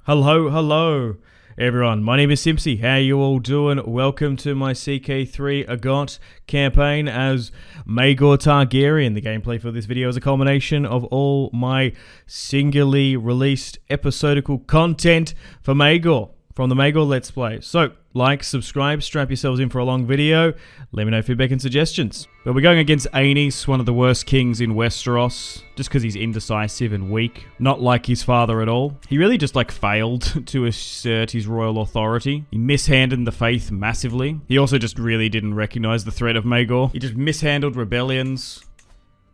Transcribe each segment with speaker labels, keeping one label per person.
Speaker 1: Hello, everyone. My name is Simpzy. How you all doing? Welcome to my CK3 AGOT campaign as Maegor Targaryen. The gameplay for this video is a culmination of all my singularly released episodical content for Maegor from the Maegor Let's Play. So, like, subscribe, strap yourselves in for a long video. Let me know feedback and suggestions. But we're going against Aenys, one of the worst kings in Westeros, just because he's indecisive and weak. Not like his father at all. He really just failed to assert his royal authority. He mishandled the faith massively. He also just really didn't recognize the threat of Maegor. He just mishandled rebellions,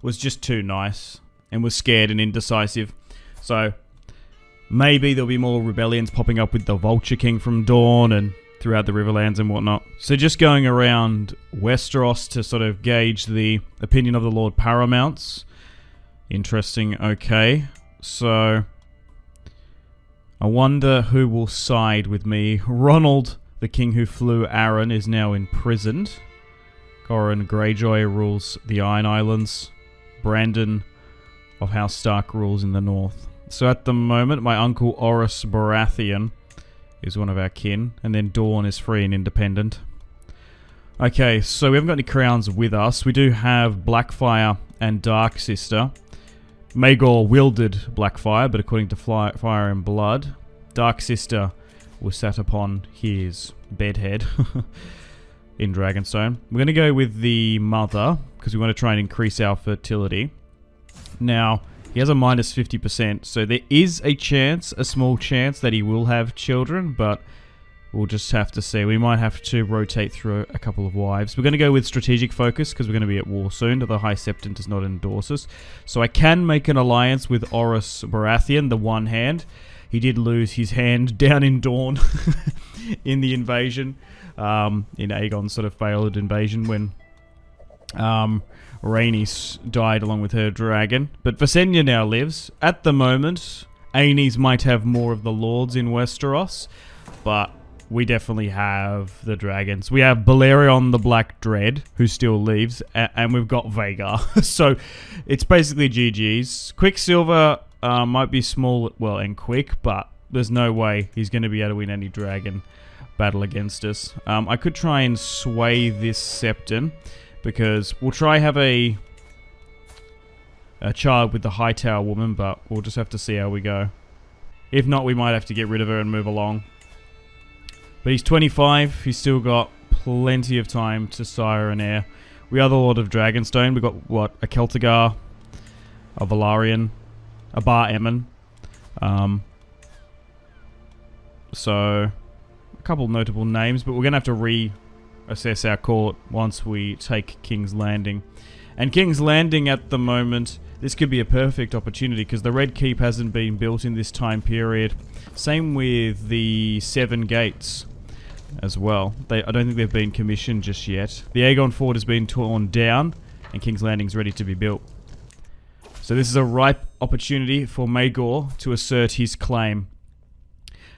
Speaker 1: was just too nice, and was scared and indecisive. So, maybe there'll be more rebellions popping up with the Vulture King from Dorne and throughout the Riverlands and whatnot. So just going around Westeros to sort of gauge the opinion of the Lord Paramounts. Interesting, okay. So, I wonder who will side with me. Ronald, the king who flew Arryn, is now imprisoned. Goran Greyjoy rules the Iron Islands. Brandon of House Stark rules in the north. So at the moment, my uncle Robert Baratheon is one of our kin, and then Dorne is free and independent. Okay, so we haven't got any crowns with us. We do have Blackfire and Dark Sister. Maegor wielded Blackfire, but according to Fire and Blood, Dark Sister was sat upon his bedhead in Dragonstone. We're going to go with the mother, because we want to try and increase our fertility. Now, he has a minus 50%, so there is a chance, a small chance, that he will have children, but we'll just have to see. We might have to rotate through a couple of wives. We're going to go with strategic focus, because we're going to be at war soon. The High Septon does not endorse us. So I can make an alliance with Robert Baratheon, the One Hand. He did lose his hand down in Dorne in the invasion, in Aegon's sort of failed invasion when Rhaenys died along with her dragon. But Visenya now lives. At the moment, Aenys might have more of the lords in Westeros, but we definitely have the dragons. We have Balerion the Black Dread, who still lives, and we've got Vhagar. So it's basically GG's. Quicksilver might be small, well, and quick, but there's no way he's going to be able to win any dragon battle against us. I could try and sway this Septon, because we'll try have a child with the Hightower woman, but we'll just have to see how we go. If not, we might have to get rid of her and move along. But he's 25, he's still got plenty of time to sire an heir. We are the Lord of Dragonstone. We've got, what, a Celtigar, a Velaryon, a Bar Emmon. So, a couple notable names, but we're going to have to reassess our court once we take King's Landing. And King's Landing at the moment, this could be a perfect opportunity because the Red Keep hasn't been built in this time period. Same with the Seven Gates as well. I don't think they've been commissioned just yet. The Aegon Fort has been torn down and King's Landing's ready to be built. So this is a ripe opportunity for Maegor to assert his claim.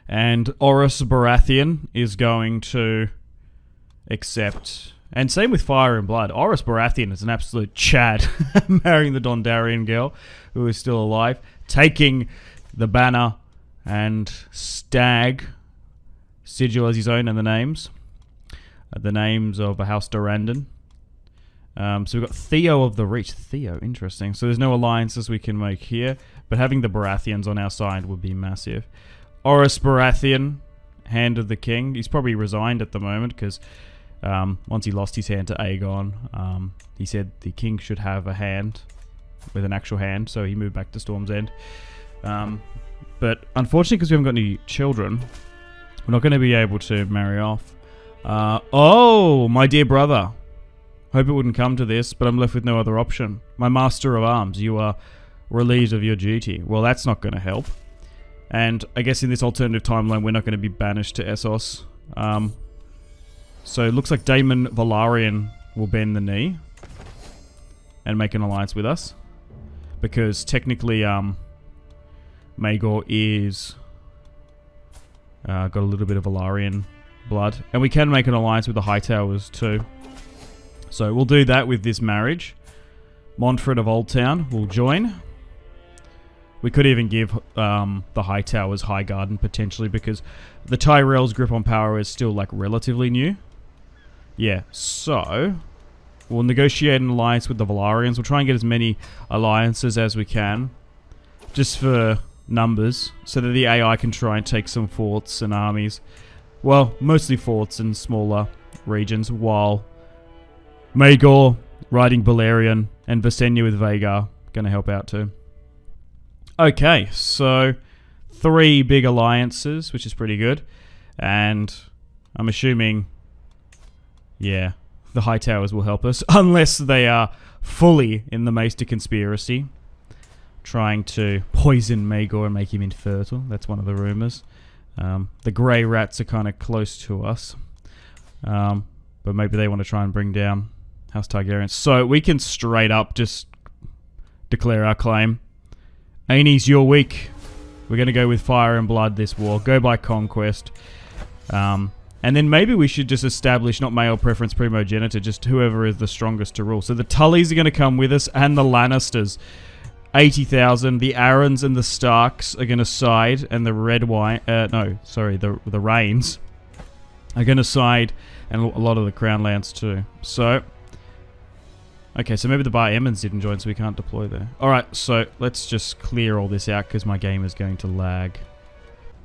Speaker 1: And Robert Baratheon is going to accept. And same with Fire and Blood. Robert Baratheon is an absolute Chad, marrying the Dondarrion girl who is still alive, taking the banner and Stag sigil as his own, and the names of House Durrandon. So we've got Theo of the Reach. Theo, interesting. So there's no alliances we can make here, but having the Baratheons on our side would be massive. Robert Baratheon, Hand of the King. He's probably resigned at the moment because once he lost his hand to Aegon, he said the king should have a hand with an actual hand, so he moved back to Storm's End. But unfortunately, because we haven't got any children, we're not going to be able to marry off. Oh, my dear brother. Hope it wouldn't come to this, but I'm left with no other option. My master of arms, you are relieved of your duty. Well, that's not going to help. And I guess in this alternative timeline, we're not going to be banished to Essos. So it looks like Daemon Velaryon will bend the knee and make an alliance with us. Because technically, Maegor is got a little bit of Velaryon blood. And we can make an alliance with the Hightowers too. So we'll do that with this marriage. Montfort of Old Town will join. We could even give the High Towers High Garden potentially, because the Tyrell's grip on power is still like relatively new. Yeah, so we'll negotiate an alliance with the Velaryons. We'll try and get as many alliances as we can, just for numbers, so that the AI can try and take some forts and armies. Well, mostly forts and smaller regions, while Maegor riding Balerion and Visenya with Vhagar going to help out too. Okay, so 3 big alliances, which is pretty good. And I'm assuming, yeah, the High Towers will help us, unless they are fully in the Maester conspiracy, trying to poison Maegor and make him infertile. That's one of the rumors. The Grey Rats are kind of close to us, but maybe they want to try and bring down House Targaryen. So we can straight up just declare our claim. Aenys, you're weak. We're going to go with fire and blood this war. Go by conquest. And then maybe we should just establish not male preference primogeniture, just whoever is the strongest to rule. So the Tullys are going to come with us, and the Lannisters. 80,000. The Arryns and the Starks are going to side, and the the Rains are going to side, and a lot of the Crown lands too. So, okay, so maybe the Bar Emmons didn't join, so we can't deploy there. Alright, so let's just clear all this out, because my game is going to lag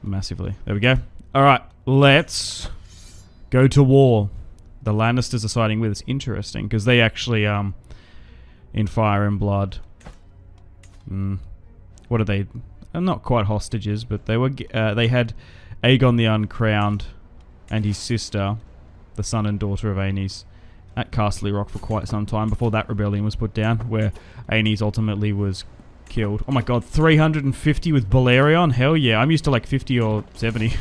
Speaker 1: massively. There we go. Alright, let's go to war. The Lannisters are siding with us. Interesting, because they actually, in Fire and Blood... what are they? Not quite hostages, but they were. They had Aegon the Uncrowned and his sister, the son and daughter of Aenys, at Castle Rock for quite some time before that rebellion was put down, where Aenys ultimately was killed. Oh my god, 350 with Balerion? Hell yeah, I'm used to like 50 or 70.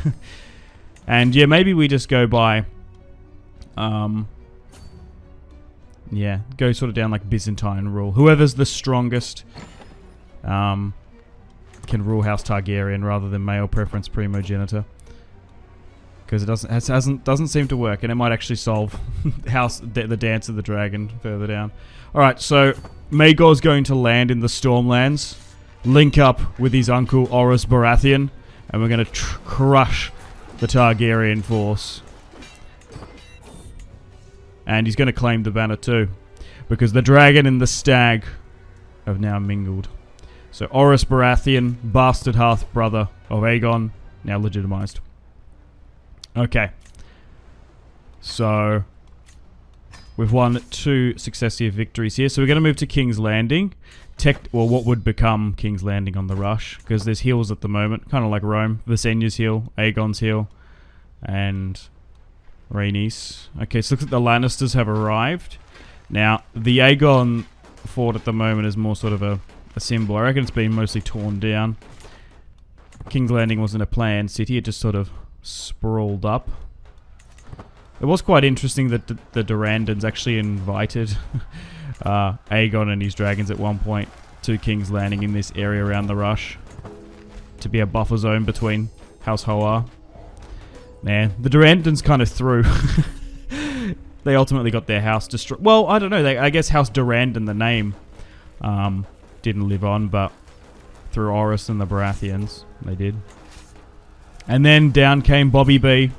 Speaker 1: And yeah, maybe we just go by... yeah, go sort of down like Byzantine rule. Whoever's the strongest... can rule House Targaryen rather than male preference primogeniture, because it doesn't seem to work, and it might actually solve the Dance of the Dragon further down. All right, so Maegor's going to land in the Stormlands, link up with his uncle Robert Baratheon, and we're going to crush the Targaryen force. And he's going to claim the banner too, because the dragon and the stag have now mingled. So Robert Baratheon, bastard half-brother of Aegon, now legitimized. Okay. So we've won 2 successive victories here. So we're going to move to King's Landing. Well, what would become King's Landing on the rush, because there's hills at the moment, kind of like Rome. Visenya's hill, Aegon's hill, and Rhaenys. Okay, so looks like the Lannisters have arrived. Now, the Aegon fort at the moment is more sort of a symbol. I reckon it's been mostly torn down. King's Landing wasn't a planned city, it just sort of sprawled up. It was quite interesting that the Durandons actually invited Aegon and his dragons at one point to King's Landing in this area around the Rush to be a buffer zone between House Hoar. Man, the Durandons kind of threw. They ultimately got their house destroyed. Well, I don't know. I guess House Durandon, the name, didn't live on, but through Oris and the Baratheons, they did. And then down came Bobby B,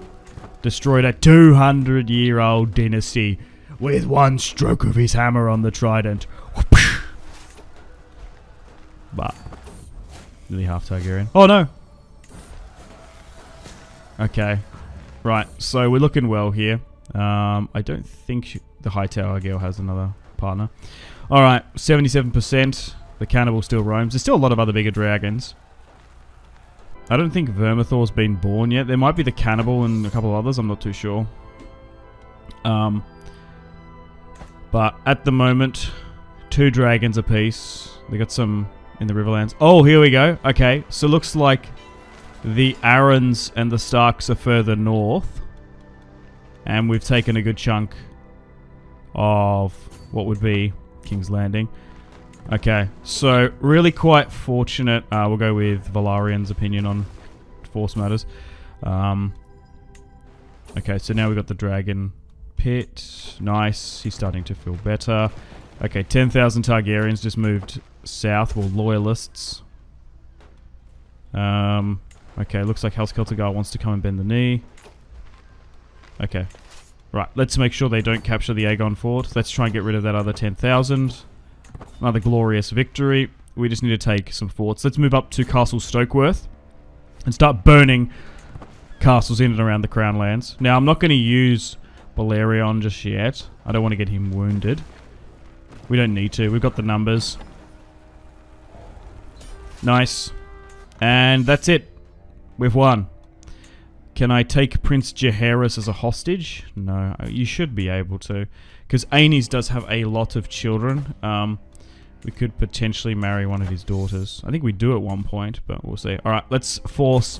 Speaker 1: destroyed a 200-year-old dynasty with one stroke of his hammer on the trident. But nearly half Targaryen. Oh no! Okay, right. So we're looking well here. I don't think the Hightower girl has another partner. All right, 77%. The cannibal still roams. There's still a lot of other bigger dragons. I don't think Vermithor's been born yet. There might be the cannibal and a couple of others. I'm not too sure. But at the moment, 2 dragons apiece. They got some in the Riverlands. Oh, here we go. Okay, so looks like the Arryns and the Starks are further north. And we've taken a good chunk of what would be King's Landing. Okay, so really quite fortunate. We'll go with Valarion's opinion on force matters. Okay, so now we've got the Dragon Pit. Nice, he's starting to feel better. Okay, 10,000 Targaryens just moved south, well, loyalists. Okay, looks like House Celtigar wants to come and bend the knee. Okay. Right, let's make sure they don't capture the Aegon fort. Let's try and get rid of that other 10,000. Another glorious victory. We just need to take some forts. Let's move up to Castle Stokeworth and start burning castles in and around the Crown lands. Now, I'm not going to use Baratheon just yet. I don't want to get him wounded. We don't need to. We've got the numbers. Nice. And that's it. We've won. Can I take Prince Jaehaerys as a hostage? No, you should be able to. Because Aenys does have a lot of children. We could potentially marry one of his daughters. I think we do at one point, but we'll see. Alright, let's force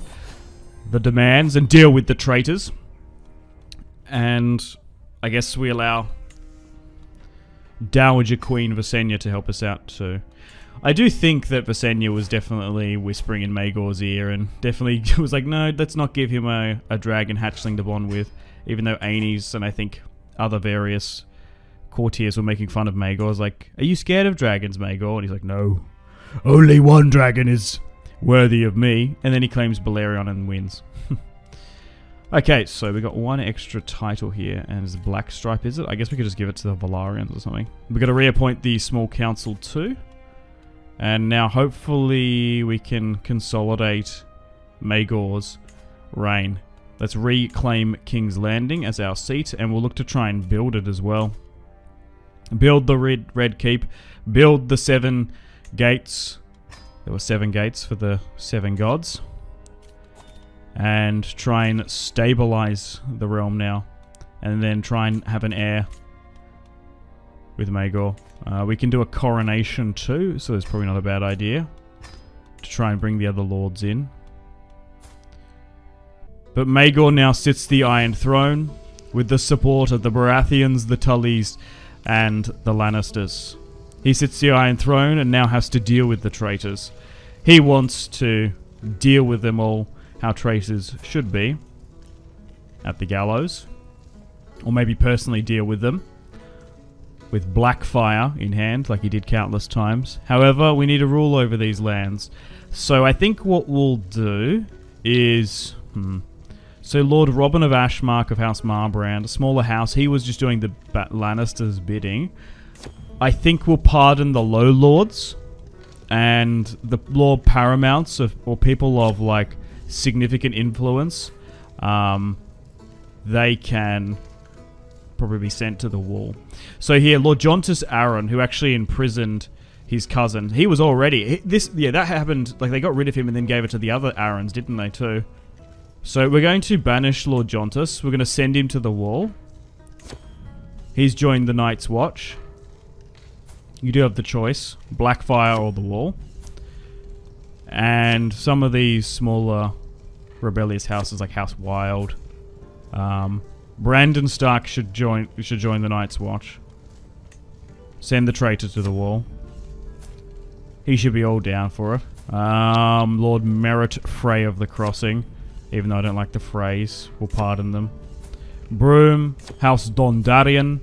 Speaker 1: the demands and deal with the traitors. And I guess we allow Dowager Queen Visenya to help us out too. I do think that Visenya was definitely whispering in Maegor's ear and definitely was like, no, let's not give him a dragon hatchling to bond with. Even though Aenys and I think other various courtiers were making fun of Maegor. I was like, are you scared of dragons, Maegor? And he's like, no. Only one dragon is worthy of me. And then he claims Balerion and wins. Okay, so we got one extra title here, and it's Black Stripe, is it? I guess we could just give it to the Valarians or something. We've got to reappoint the Small Council too. And now hopefully we can consolidate Maegor's reign. Let's reclaim King's Landing as our seat, and we'll look to try and build it as well. Build the Red Keep. Build the 7 gates. There were 7 gates for the 7 gods. And try and stabilize the realm now. And then try and have an heir with Maegor. We can do a coronation too, so that's probably not a bad idea. To try and bring the other lords in. But Maegor now sits the Iron Throne with the support of the Baratheons, the Tullys, and the Lannisters. He sits the Iron Throne and now has to deal with the traitors. He wants to deal with them all how traitors should be at the gallows, or maybe personally deal with them with black fire in hand like he did countless times. However, we need to rule over these lands, so I think what we'll do is so Lord Robin of Ashmark of House Marbrand, a smaller house, he was just doing the Lannisters' bidding. I think we'll pardon the Low Lords and the Lord Paramounts or people of like significant influence. They can probably be sent to the wall. So here, Lord Jontas Aaron, who actually imprisoned his cousin, he was already that happened. Like they got rid of him and then gave it to the other Aarons, didn't they too? So we're going to banish Lord Jontas. We're going to send him to the wall. He's joined the Night's Watch. You do have the choice: Blackfire or the wall. And some of these smaller rebellious houses like House Wild, Brandon Stark should join the Night's Watch. Send the traitor to the wall. He should be all down for it. Lord Merritt Frey of the Crossing, even though I don't like the phrase, we'll pardon them. Broom, House Dondarrion.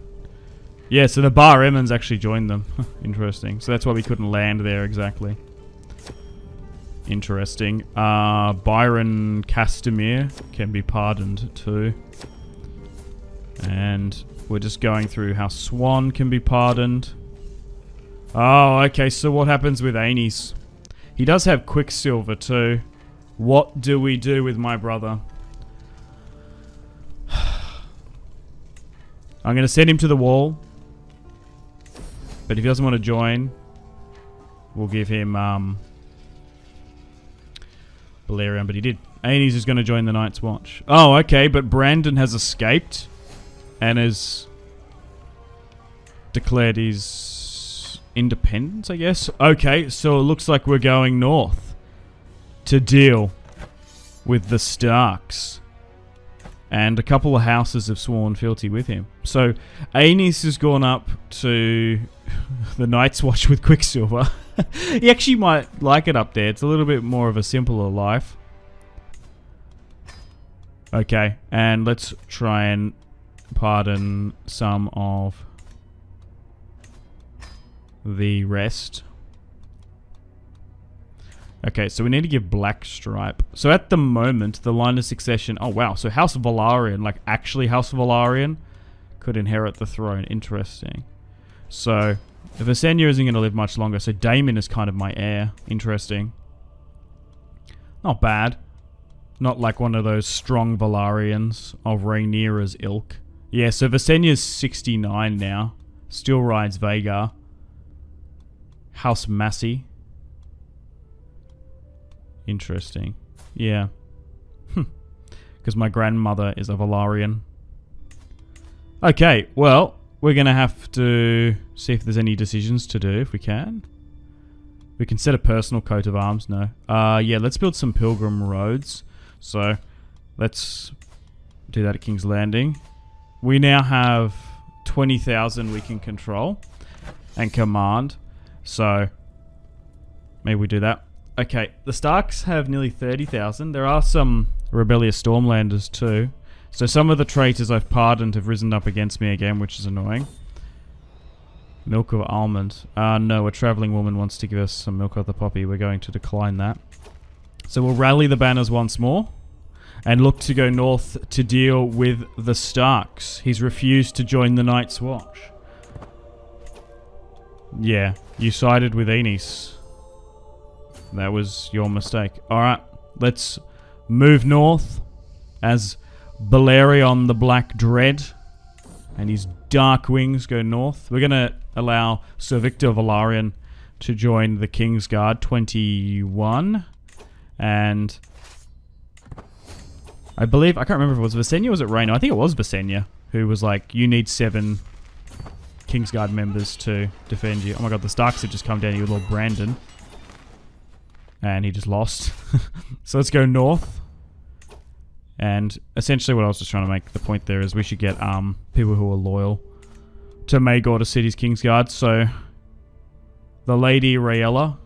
Speaker 1: Yeah, so the Bar Emmons actually joined them. Interesting. So that's why we couldn't land there exactly. Interesting. Byron Castamere can be pardoned too. And we're just going through how Swan can be pardoned. Oh, okay, so what happens with Aenys? He does have Quicksilver too. What do we do with my brother? I'm going to send him to the wall. But if he doesn't want to join, we'll give him Balerion, but he did. Aenys is going to join the Night's Watch. Oh, okay, but Brandon has escaped and has declared his independence, I guess. Okay, so it looks like we're going north to deal with the Starks. And a couple of houses have sworn fealty with him. So Aenys has gone up to the Night's Watch with Quicksilver. He actually might like it up there. It's a little bit more of a simpler life. Okay, and let's try and pardon some of the rest. Okay, so we need to give Black Stripe. So at the moment, the line of succession... Oh, wow. So House of Velaryon, like actually House of Velaryon, could inherit the throne. Interesting. So Visenya isn't going to live much longer. So Daemon is kind of my heir. Interesting. Not bad. Not like one of those strong Velaryons of Rhaenyra's ilk. Yeah, so Visenya's 69 now. Still rides Vhagar. House Massey. Interesting. Yeah. Because my grandmother is a Velaryon. Okay, well, we're going to have to see if there's any decisions to do, if we can. We can set a personal coat of arms, no. Yeah, let's build some pilgrim roads. So, let's do that at King's Landing. We now have 20,000 we can control and command. So, maybe we do that. Okay, the Starks have nearly 30,000. There are some rebellious Stormlanders too. So some of the traitors I've pardoned have risen up against me again, which is annoying. Milk of almond. No, a traveling woman wants to give us some milk of the poppy. We're going to decline that. So we'll rally the banners once more and look to go north to deal with the Starks. He's refused to join the Night's Watch. Yeah, you sided with Aenys. That was your mistake. Alright, let's move north as Balerion the Black Dread and his Dark Wings go north. We're going to allow Sir Victor Velaryon to join the Kingsguard, 21. And I believe, I can't remember if it was Visenya or was it Rhaena? I think it was Visenya who was like, you need 7 Kingsguard members to defend you. Oh my god, the Starks have just come down here with little Brandon. And he just lost. So let's go north. And essentially what I was just trying to make the point there is we should get people who are loyal to Maegor to City's Kingsguard. So the Lady Rhaella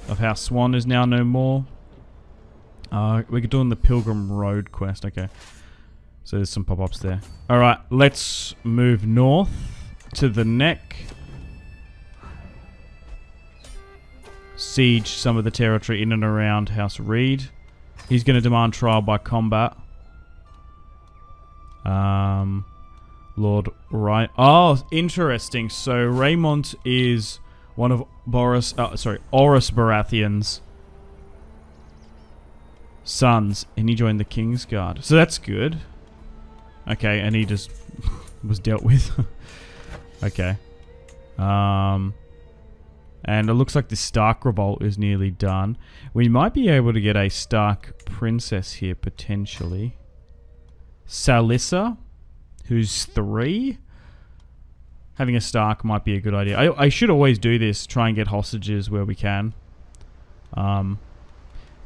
Speaker 1: of House Swan is now no more. We're doing the Pilgrim Road quest. Okay. So there's some pop-ups there. Alright, let's move north to the Neck. Siege some of the territory in and around House Reed. He's going to demand trial by combat. Lord Right. Oh, interesting. So Raymond is one of Oris Baratheon's sons, and he joined the Kingsguard. So that's good. Okay, and he just was dealt with. Okay. And it looks like the Stark revolt is nearly done. We might be able to get a Stark princess here, potentially. Salissa, who's 3. Having a Stark might be a good idea. I should always do this, try and get hostages where we can.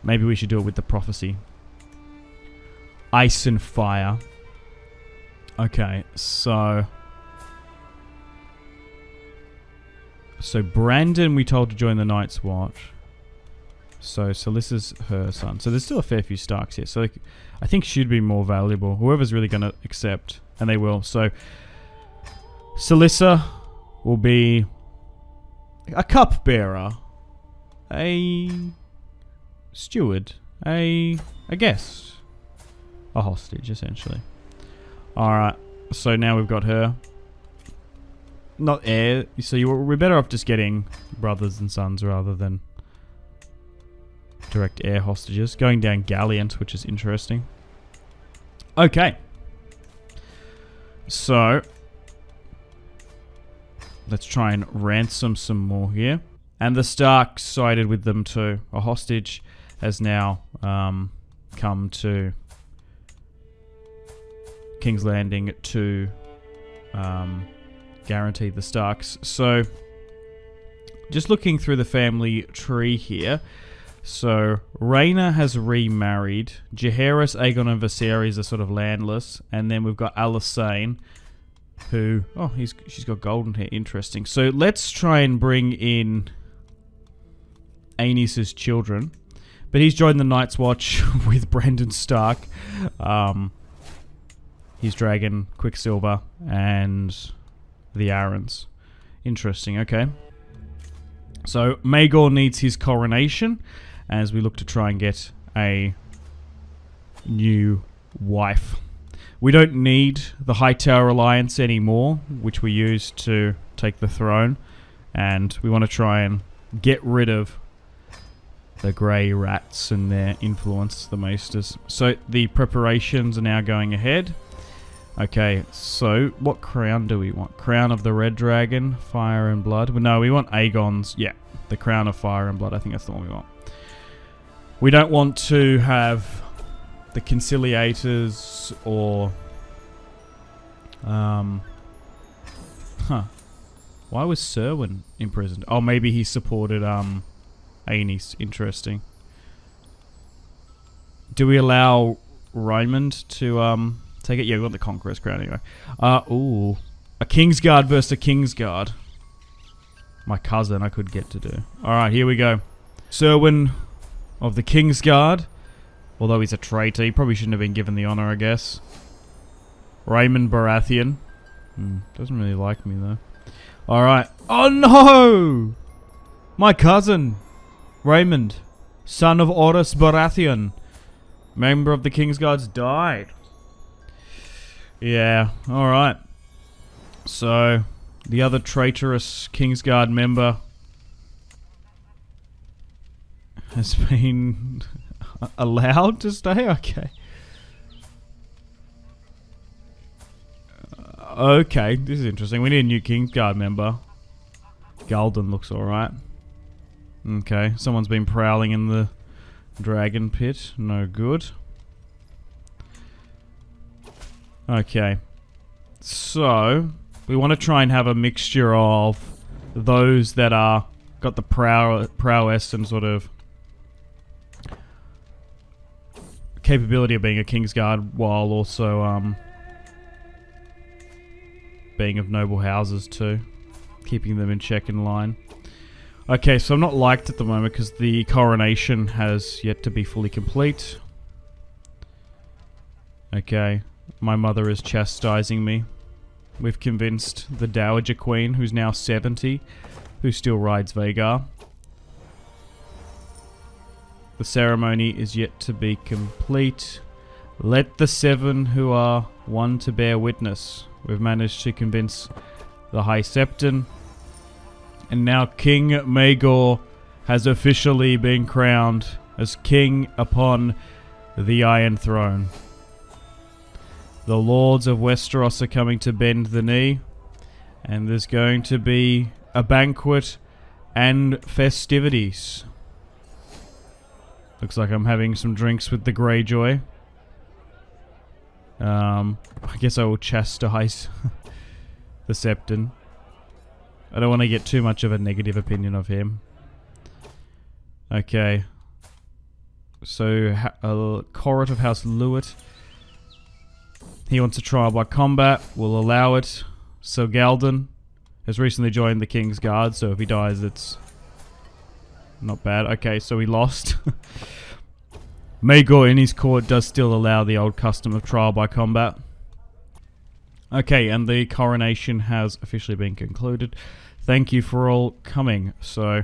Speaker 1: Maybe we should do it with the prophecy. Ice and fire. Okay, so Brandon we told to join the Night's Watch. So Salissa's her son. So there's still a fair few Starks here. So I think she'd be more valuable. Whoever's really going to accept. And they will. So Salissa will be a cupbearer. A steward. A guest. A hostage, essentially. Alright. So now we've got her. Not heir. So we're better off just getting brothers and sons rather than direct heir hostages. Going down Galliant, which is interesting. Okay. So let's try and ransom some more here. And the Starks sided with them too. A hostage has now come to King's Landing to guarantee the Starks. So just looking through the family tree here. So Rhaena has remarried. Jaehaerys, Aegon and Viserys are sort of landless. And then we've got Alysanne, who... Oh, she's got golden hair. Interesting. So let's try and bring in Aenys' children. But he's joined the Night's Watch with Brandon Stark. His dragon, Quicksilver, and the Arryns. Interesting, okay. So Maegor needs his coronation. as we look to try and get a new wife. We don't need the Hightower Alliance anymore, which we used to take the throne, and we want to try and get rid of the grey rats and their influence, the maesters. So the preparations are now going ahead. Okay, so what crown do we want? Crown of the Red Dragon, Fire and Blood. Well, no, we want Aegon's, yeah, the Crown of Fire and Blood. I think that's the one we want. We don't want to have the Conciliators or... Why was Serwyn imprisoned? Oh, maybe he supported Aenys. Interesting. Do we allow Raymond to take it? Yeah, we want the Conqueror's crown anyway. Ooh. A Kingsguard versus a Kingsguard. My cousin I could get to do. Alright, here we go. Serwyn of the Kingsguard. Although he's a traitor, he probably shouldn't have been given the honor, I guess. Raymond Baratheon. Doesn't really like me, though. Alright. Oh, no! My cousin, Raymond, son of Oris Baratheon, member of the Kingsguards, died. Yeah, alright. So, the other traitorous Kingsguard member has been allowed to stay? Okay. Okay, this is interesting. We need a new Kingsguard member. Galden looks alright. Okay, someone's been prowling in the dragon pit. No good. Okay. So, we want to try and have a mixture of those that are got the prowess and sort of capability of being a Kingsguard while also being of noble houses too. Keeping them in check and line. Okay, so I'm not liked at the moment because the coronation has yet to be fully complete. Okay, my mother is chastising me. We've convinced the Dowager Queen, who's now 70, who still rides Vagar. The ceremony is yet to be complete. Let the 7 who are one to bear witness. We've managed to convince the High Septon. And now King Maegor has officially been crowned as king upon the Iron Throne. The lords of Westeros are coming to bend the knee. And there's going to be a banquet and festivities. Looks like I'm having some drinks with the Greyjoy. I guess I will chastise the Septon. I don't want to get too much of a negative opinion of him. Okay. So, Corrit of House Lewitt. He wants a trial by combat. We'll allow it. So Galden has recently joined the King's Guard, so if he dies, it's not bad. Okay, so he lost. Maegor in his court does still allow the old custom of trial by combat. Okay, and the coronation has officially been concluded. Thank you for all coming. So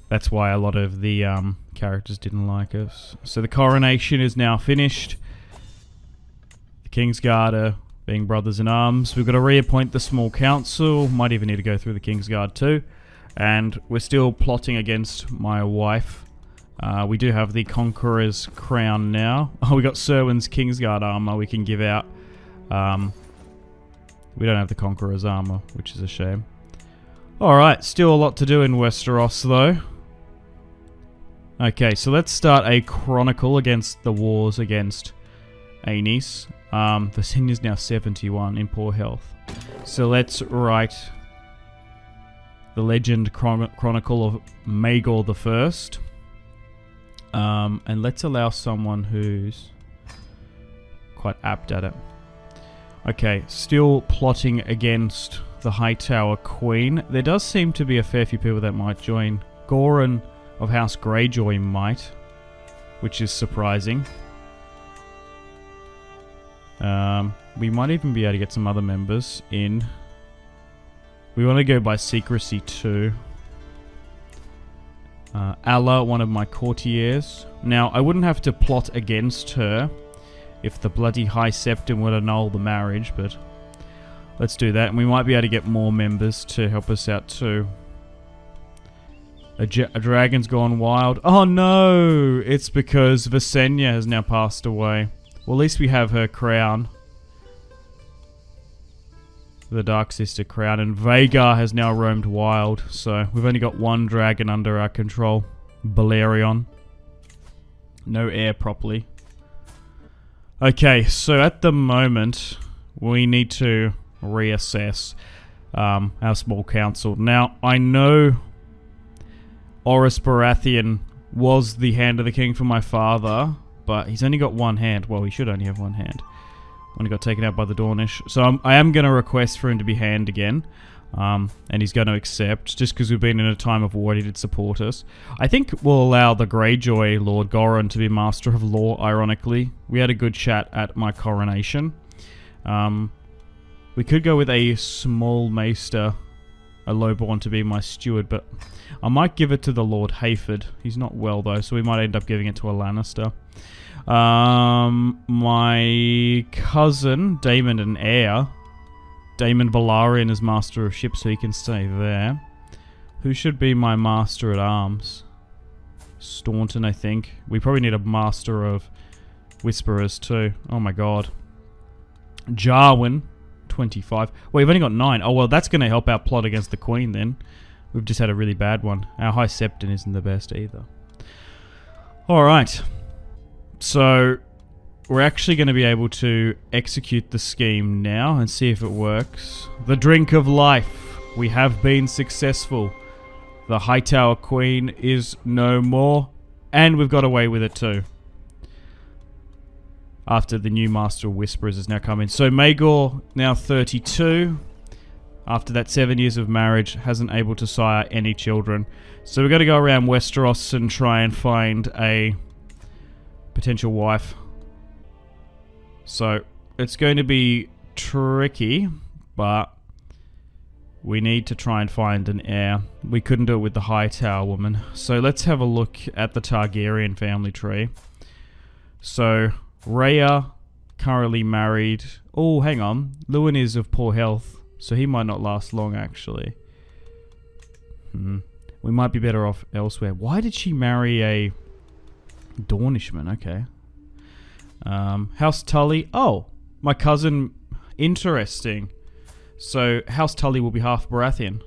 Speaker 1: that's why a lot of the characters didn't like us. So the coronation is now finished. The Kingsguard are being brothers in arms. We've got to reappoint the small council. Might even need to go through the Kingsguard too. And we're still plotting against my wife. We do have the Conqueror's crown now. Oh, we got Serwyn's Kingsguard armor we can give out. We don't have the Conqueror's armor, which is a shame. Alright, still a lot to do in Westeros though. Okay, so let's start a chronicle against the wars against Aenys. Visenya's now 71 in poor health. So let's write the legend chronicle of Maegor the First. And let's allow someone who's quite apt at it. Okay, still plotting against the Hightower Queen. There does seem to be a fair few people that might join. Goran of House Greyjoy might, which is surprising. We might even be able to get some other members in. We want to go by secrecy too. Alla, one of my courtiers. Now, I wouldn't have to plot against her if the bloody High Septon would annul the marriage, but let's do that. And we might be able to get more members to help us out too. A dragon's gone wild. Oh no! It's because Visenya has now passed away. Well, at least we have her crown. The Dark Sister crown. And Vhagar has now roamed wild. So we've only got one dragon under our control. Balerion. No heir properly. Okay, so at the moment, we need to reassess our small council. Now, I know Robert Baratheon was the hand of the king for my father, but he's only got one hand. Well, he should only have one hand. Only got taken out by the Dornish. So I am going to request for him to be hand again. And he's going to accept, just because we've been in a time of war and he did support us. I think we'll allow the Greyjoy Lord Goran to be Master of Law, ironically. We had a good chat at my coronation. We could go with a small maester, a lowborn, to be my steward, but I might give it to the Lord Hayford. He's not well, though, so we might end up giving it to a Lannister. My cousin, Daemon and heir. Daemon Velaryon is Master of Ships, so he can stay there. Who should be my Master at Arms? Staunton, I think. We probably need a Master of Whisperers, too. Oh my god. Jarwin, 25. Well, we've only got 9. Oh, well, that's going to help our plot against the Queen, then. We've just had a really bad one. Our High Septon isn't the best, either. Alright. So we're actually going to be able to execute the scheme now and see if it works. The drink of life. We have been successful. The Hightower Queen is no more. And we've got away with it too. After the new Master of Whisperers has now come in. So Maegor, now 32. After that 7 years of marriage, hasn't able to sire any children. So we're going to go around Westeros and try and find a potential wife. So it's going to be tricky, but we need to try and find an heir. We couldn't do it with the Hightower woman. So let's have a look at the Targaryen family tree. So Rhea, currently married. Oh, hang on. Lewin is of poor health, so he might not last long, actually. We might be better off elsewhere. Why did she marry a Dornishman? Okay. House Tully. Oh, my cousin. Interesting. So House Tully will be half Baratheon.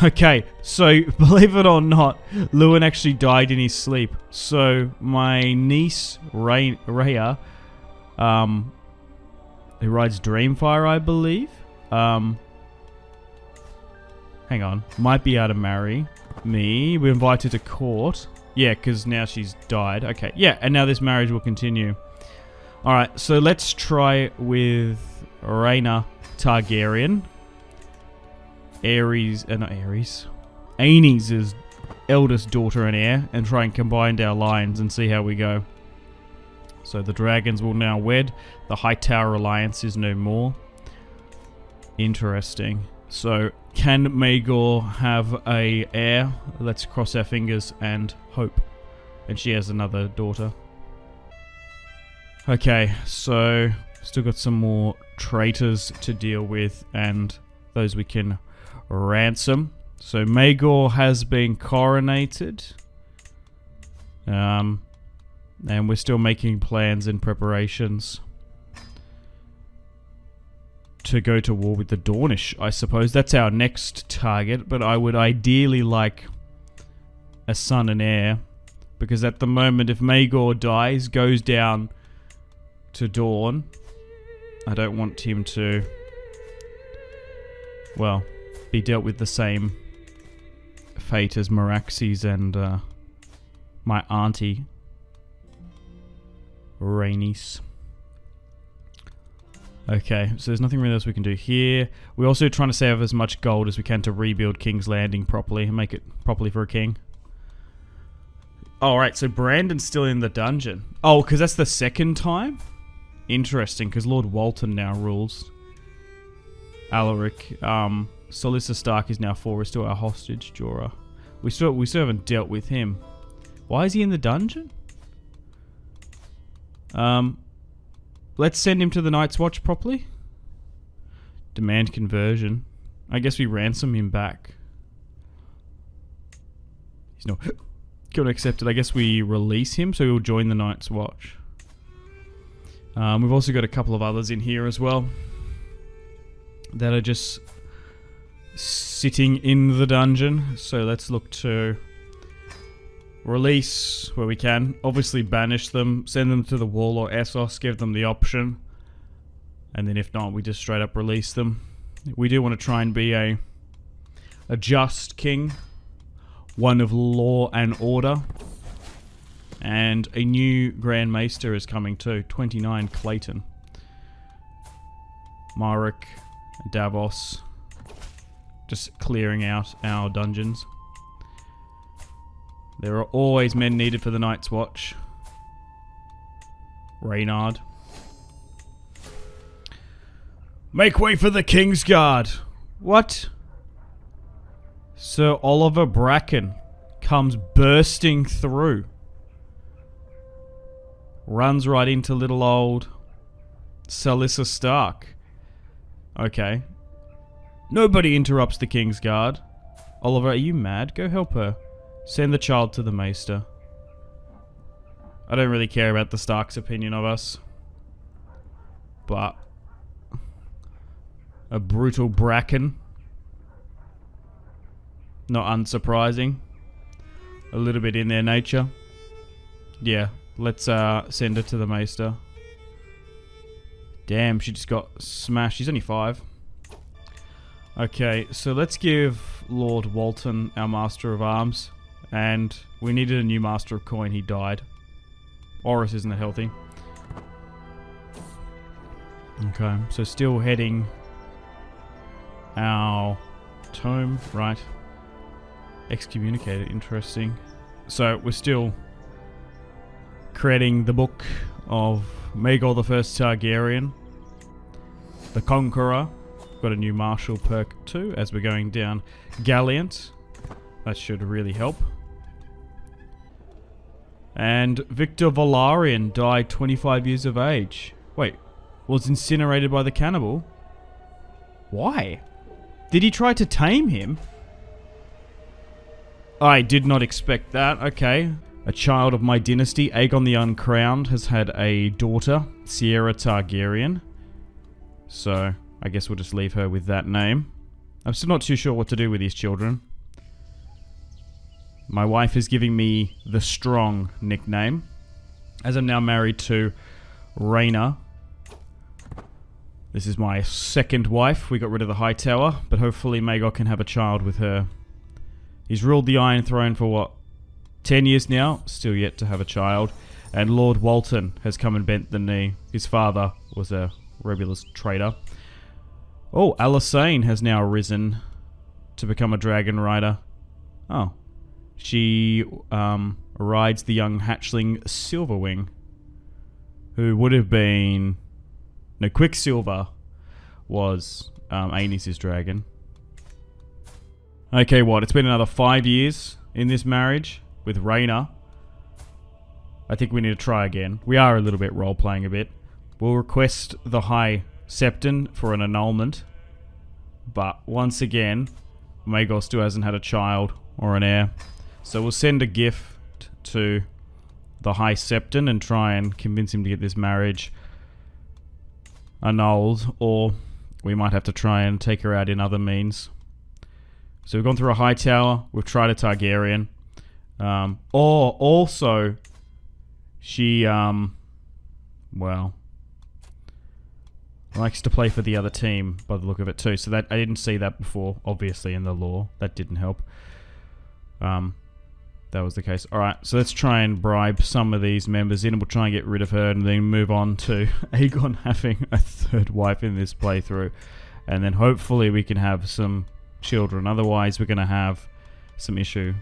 Speaker 1: Okay, so believe it or not, Lewin actually died in his sleep. So my niece Rhea, who rides Dreamfire, I believe. Hang on, might be able to marry me. We invited to court. Yeah, because now she's died. Okay, yeah, and now this marriage will continue. Alright, so let's try with Rhaena Targaryen. Aenys' eldest daughter and heir, and try and combine our lines and see how we go. So the dragons will now wed. The Hightower alliance is no more. Interesting. So can Maegor have a heir? Let's cross our fingers and hope. And she has another daughter. Okay, so still got some more traitors to deal with, and those we can ransom. So Maegor has been coronated. And we're still making plans and preparations to go to war with the Dornish, I suppose. That's our next target, but I would ideally like a son and heir, because at the moment, if Maegor dies, goes down to Dorne, I don't want him to, well, be dealt with the same fate as Meraxes and my auntie Rhaenys. Okay, so there's nothing really else we can do here. We're also trying to save as much gold as we can to rebuild King's Landing properly and make it properly for a king. Alright, so Brandon's still in the dungeon. Oh, because that's the second time? Interesting, because Lord Walton now rules. Alaric. Solicitor Stark is now 4. Restore our hostage, Jorah. We still haven't dealt with him. Why is he in the dungeon? Let's send him to the Night's Watch properly. Demand conversion. I guess we ransom him back. He's not going to accept it. I guess we release him so he'll join the Night's Watch. We've also got a couple of others in here as well that are just sitting in the dungeon. So let's look to release where we can. Obviously banish them, send them to the wall or Essos, give them the option. And then if not, we just straight up release them. We do want to try and be a just king. One of law and order. And a new Grand Maester is coming too. 29 Clayton. Marek, Davos. Just clearing out our dungeons. There are always men needed for the Night's Watch. Reynard. Make way for the Kingsguard. What? Sir Oliver Bracken comes bursting through. Runs right into little old Solicitor Stark. Okay. Nobody interrupts the Kingsguard. Oliver, are you mad? Go help her. Send the child to the Maester. I don't really care about the Stark's opinion of us. But a brutal Bracken. Not unsurprising. A little bit in their nature. Yeah, let's send her to the Maester. Damn, she just got smashed. She's only 5. Okay, so let's give Lord Walton our Master of Arms. And we needed a new Master of Coin. He died. Oris isn't healthy. Okay, so still heading our tome, right? Excommunicated, interesting. So we're still creating the book of Maegor the First Targaryen, the Conqueror. Got a new martial perk too as we're going down. Gallant. That should really help. And Victor Valarian died 25 years of age. Wait, was incinerated by the cannibal? Why? Did he try to tame him? I did not expect that. Okay. A child of my dynasty, Aegon the Uncrowned, has had a daughter, Sierra Targaryen. So, I guess we'll just leave her with that name. I'm still not too sure what to do with these children. My wife is giving me the Strong nickname, as I'm now married to Rhaena. This is my second wife. We got rid of the High Tower, but hopefully Maegor can have a child with her. He's ruled the Iron Throne for what, 10 years now? Still yet to have a child. And Lord Walton has come and bent the knee. His father was a rebellious traitor. Oh, Alysanne has now risen to become a dragon rider. Oh. She rides the young hatchling Silverwing, who would have been... No, Quicksilver was Aenys' dragon. Okay, what? It's been another 5 years in this marriage with Rhaena. I think we need to try again. We are a little bit role-playing a bit. We'll request the High Septon for an annulment. But once again, Maegor still hasn't had a child or an heir. So we'll send a gift to the High Septon and try and convince him to get this marriage annulled, or we might have to try and take her out in other means. So we've gone through a High Tower, we've tried a Targaryen, or also she well, likes to play for the other team by the look of it too. So that I didn't see that before, obviously in the lore. That didn't help. That was the case. Alright, so let's try and bribe some of these members in. We'll try and get rid of her and then move on to Aegon having a third wife in this playthrough. And then hopefully we can have some children. Otherwise we're going to have some issue.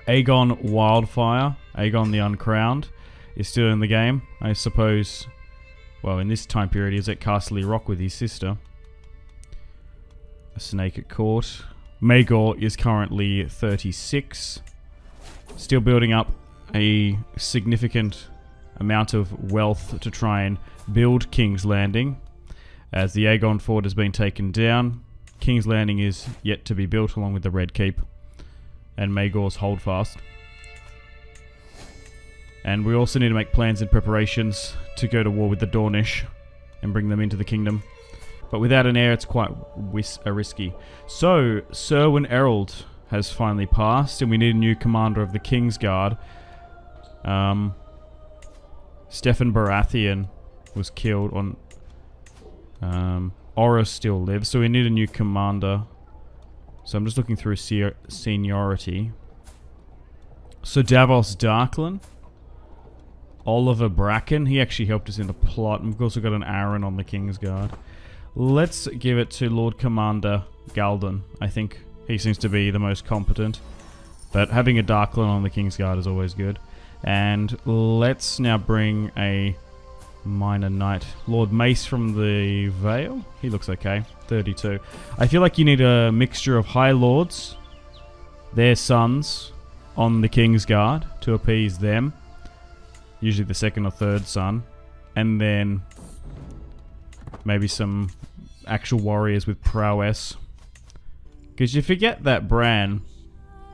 Speaker 1: Aegon Wildfire, Aegon the Uncrowned, is still in the game. I suppose, well, in this time period he's at Castle Rock with his sister. A snake at court. Maegor is currently 36. Still building up a significant amount of wealth to try and build King's Landing. As the Aegon fort has been taken down, King's Landing is yet to be built along with the Red Keep and Maegor's Holdfast. And we also need to make plans and preparations to go to war with the Dornish and bring them into the kingdom. But without an heir, it's quite risky. So, Serwyn Erald has finally passed, and we need a new commander of the King's Guard. Stefan Baratheon was killed on... Aura still lives, so we need a new commander. So I'm just looking through seniority. So Davos Darkland. Oliver Bracken. He actually helped us in the plot. And we've also got an Aaron on the King's Guard. Let's give it to Lord Commander Galden. I think he seems to be the most competent. But having a Darkland on the King's Guard is always good. And let's now bring a minor knight. Lord Mace from the Vale. He looks okay. 32. I feel like you need a mixture of High Lords, their sons, on the King's Guard to appease them. Usually the second or third son. And then maybe some actual warriors with prowess. Because you forget that Bran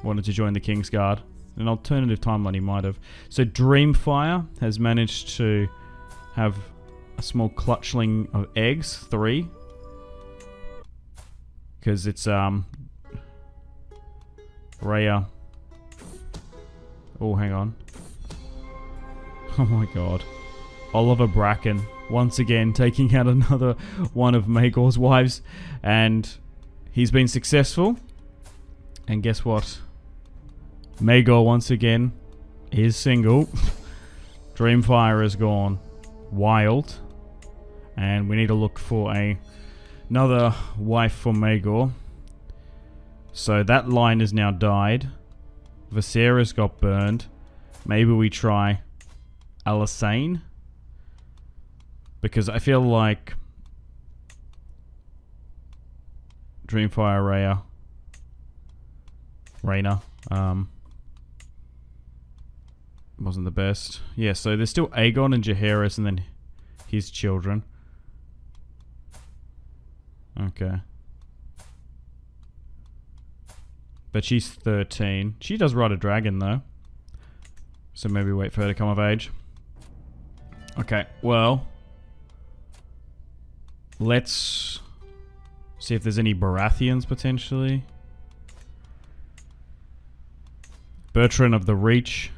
Speaker 1: wanted to join the King's Guard. An alternative timeline he might have. So Dreamfire has managed to have a small clutchling of eggs. 3. Because it's Rhea. Oh, hang on. Oh my god. Oliver Bracken. Once again, taking out another one of Maegor's wives. And he's been successful. And guess what? Maegor, once again, is single. Dreamfire is gone wild. And we need to look for another wife for Maegor. So that line has now died. Viserys got burned. Maybe we try Alysanne. Because I feel like Dreamfire Rhaena wasn't the best. Yeah, so there's still Aegon and Jaehaerys and then his children. Okay. But she's 13. She does ride a dragon though. So maybe wait for her to come of age. Okay, well, let's see if there's any Baratheons potentially. Bertrand of the Reach.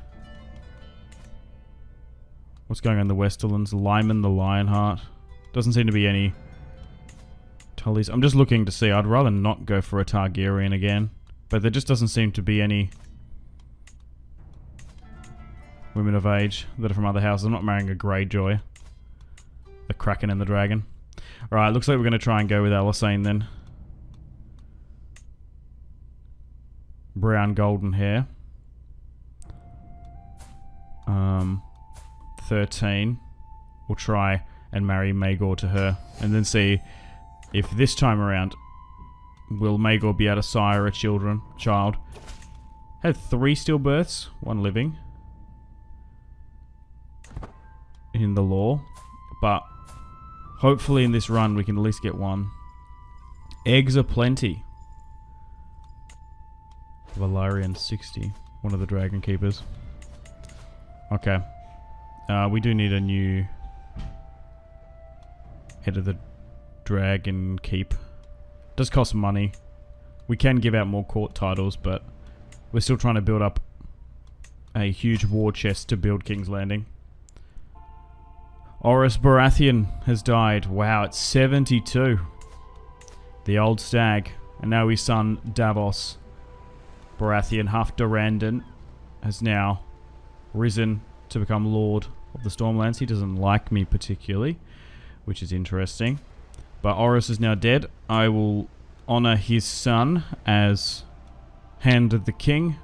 Speaker 1: What's going on in the Westerlands? Lyman the Lionheart. Doesn't seem to be any Tullys. I'm just looking to see. I'd rather not go for a Targaryen again. But there just doesn't seem to be any women of age that are from other houses. I'm not marrying a Greyjoy. The Kraken and the Dragon. Alright, looks like we're going to try and go with Alysanne then. Brown golden hair. 13. We'll try and marry Maegor to her. And then see if this time around will Maegor be able to sire a child. Had 3 stillbirths, 1 living. In the lore. But hopefully in this run we can at least get 1. Eggs are plenty. Valerian 60. One of the Dragon Keepers. Okay. We do need a new head of the Dragon Keep. Does cost money. We can give out more court titles, but we're still trying to build up a huge war chest to build King's Landing. Oris Baratheon has died. Wow, at 72. The old stag. And now his son, Davos Baratheon, half Durrandon, has now risen to become Lord of the Stormlands. He doesn't like me particularly, which is interesting. But Oris is now dead. I will honor his son as Hand of the King.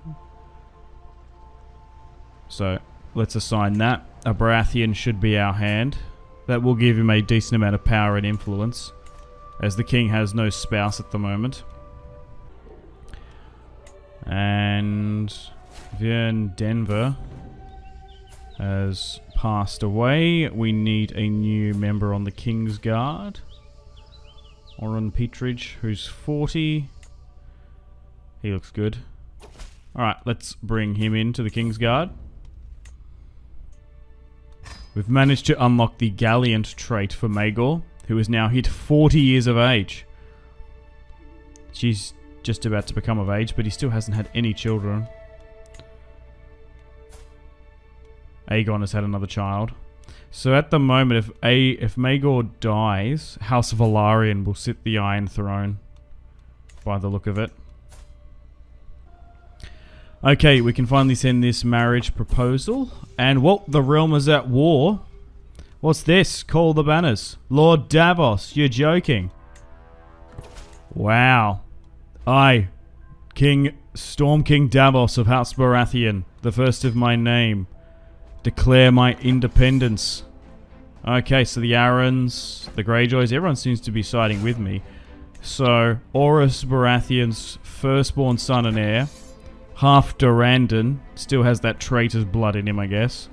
Speaker 1: So let's assign that. A Baratheon should be our hand. That will give him a decent amount of power and influence. as the king has no spouse at the moment. And Vern Denver has passed away. We need a new member on the King's Guard. Oren Petridge, who's 40. He looks good. Alright, let's bring him into the King's Guard. We've managed to unlock the Gallant trait for Maegor, who has now hit 40 years of age. She's just about to become of age, but he still hasn't had any children. Aegon has had another child. So at the moment, if Maegor dies, House Velaryon will sit the Iron Throne, by the look of it. Okay, we can finally send this marriage proposal. And what? The realm is at war? What's this? Call the banners. Lord Davos, you're joking. Wow. Storm King Davos of House Baratheon, the first of my name, declare my independence. Okay, so the Arryns, the Greyjoys, everyone seems to be siding with me. So, Orys Baratheon's firstborn son and heir, half Durrandon, still has that traitor's blood in him, I guess.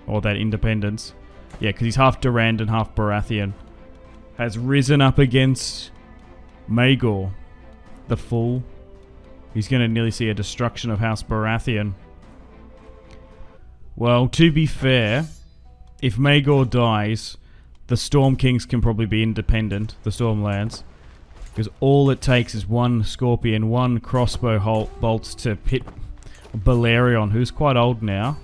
Speaker 1: Or that independence. Yeah, because he's half Durrandon, half Baratheon. Has risen up against Maegor, the fool. He's going to nearly see a destruction of House Baratheon. Well, to be fair, if Maegor dies, the Storm Kings can probably be independent, the Stormlands. Because all it takes is one Scorpion, one crossbow bolts to pit Balerion, who's quite old now,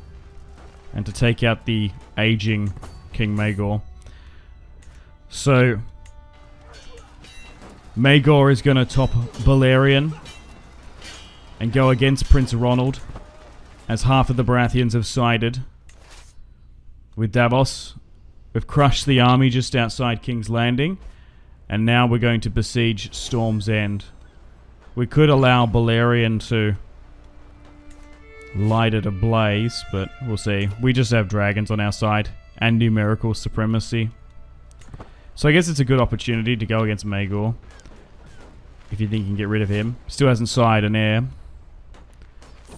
Speaker 1: and to take out the aging King Maegor. So, Maegor is going to top Balerion and go against Prince Ronald, as half of the Baratheons have sided with Davos. We've crushed the army just outside King's Landing, and now we're going to besiege Storm's End. We could allow Balerion to light it ablaze, but we'll see. We just have dragons on our side and numerical supremacy. So I guess it's a good opportunity to go against Maegor, if you think you can get rid of him. Still hasn't sired an heir.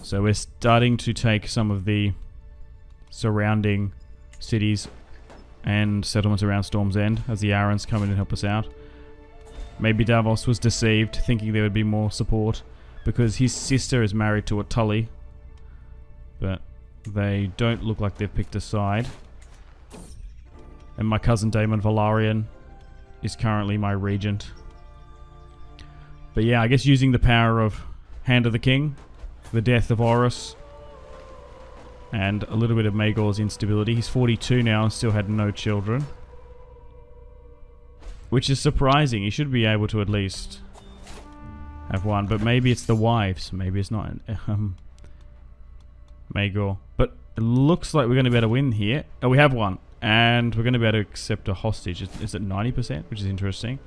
Speaker 1: So we're starting to take some of the surrounding cities and settlements around Storm's End as the Arryns come in and help us out. Maybe Davos was deceived, thinking there would be more support, because his sister is married to a Tully. But they don't look like they've picked a side. And my cousin Daemon Velaryon is currently my regent. But yeah, I guess using the power of Hand of the King, the death of Orys, and a little bit of Maegor's instability. He's 42 now and still had no children, which is surprising. He should be able to at least have one, but maybe it's the wives. Maybe it's not Maegor. But it looks like we're going to be able to win here. Oh, we have one, and we're going to be able to accept a hostage. Is it 90%? Which is interesting.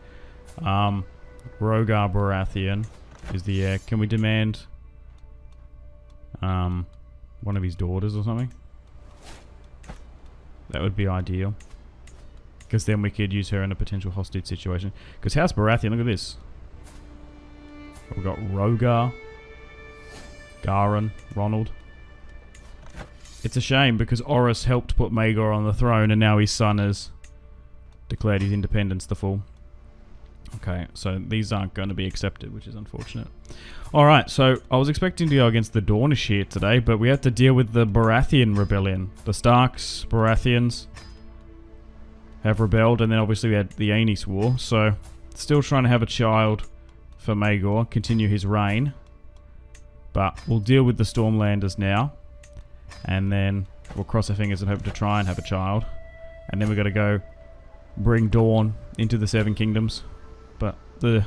Speaker 1: Rogar Baratheon is the heir. Can we demand one of his daughters or something? That would be ideal, because then we could use her in a potential hostage situation. Because House Baratheon, look at this. We've got Rogar, Garin, Ronald. It's a shame because Orys helped put Maegor on the throne, and now his son has declared his independence, the fool. Okay, so these aren't going to be accepted, which is unfortunate. Alright, so I was expecting to go against the Dornish here today, but we had to deal with the Baratheon rebellion. The Starks, Baratheons have rebelled, and then obviously we had the Aenys War, so still trying to have a child for Maegor, continue his reign. But we'll deal with the Stormlanders now, and then we'll cross our fingers and hope to try and have a child. And then we've got to go bring Dorne into the Seven Kingdoms. But the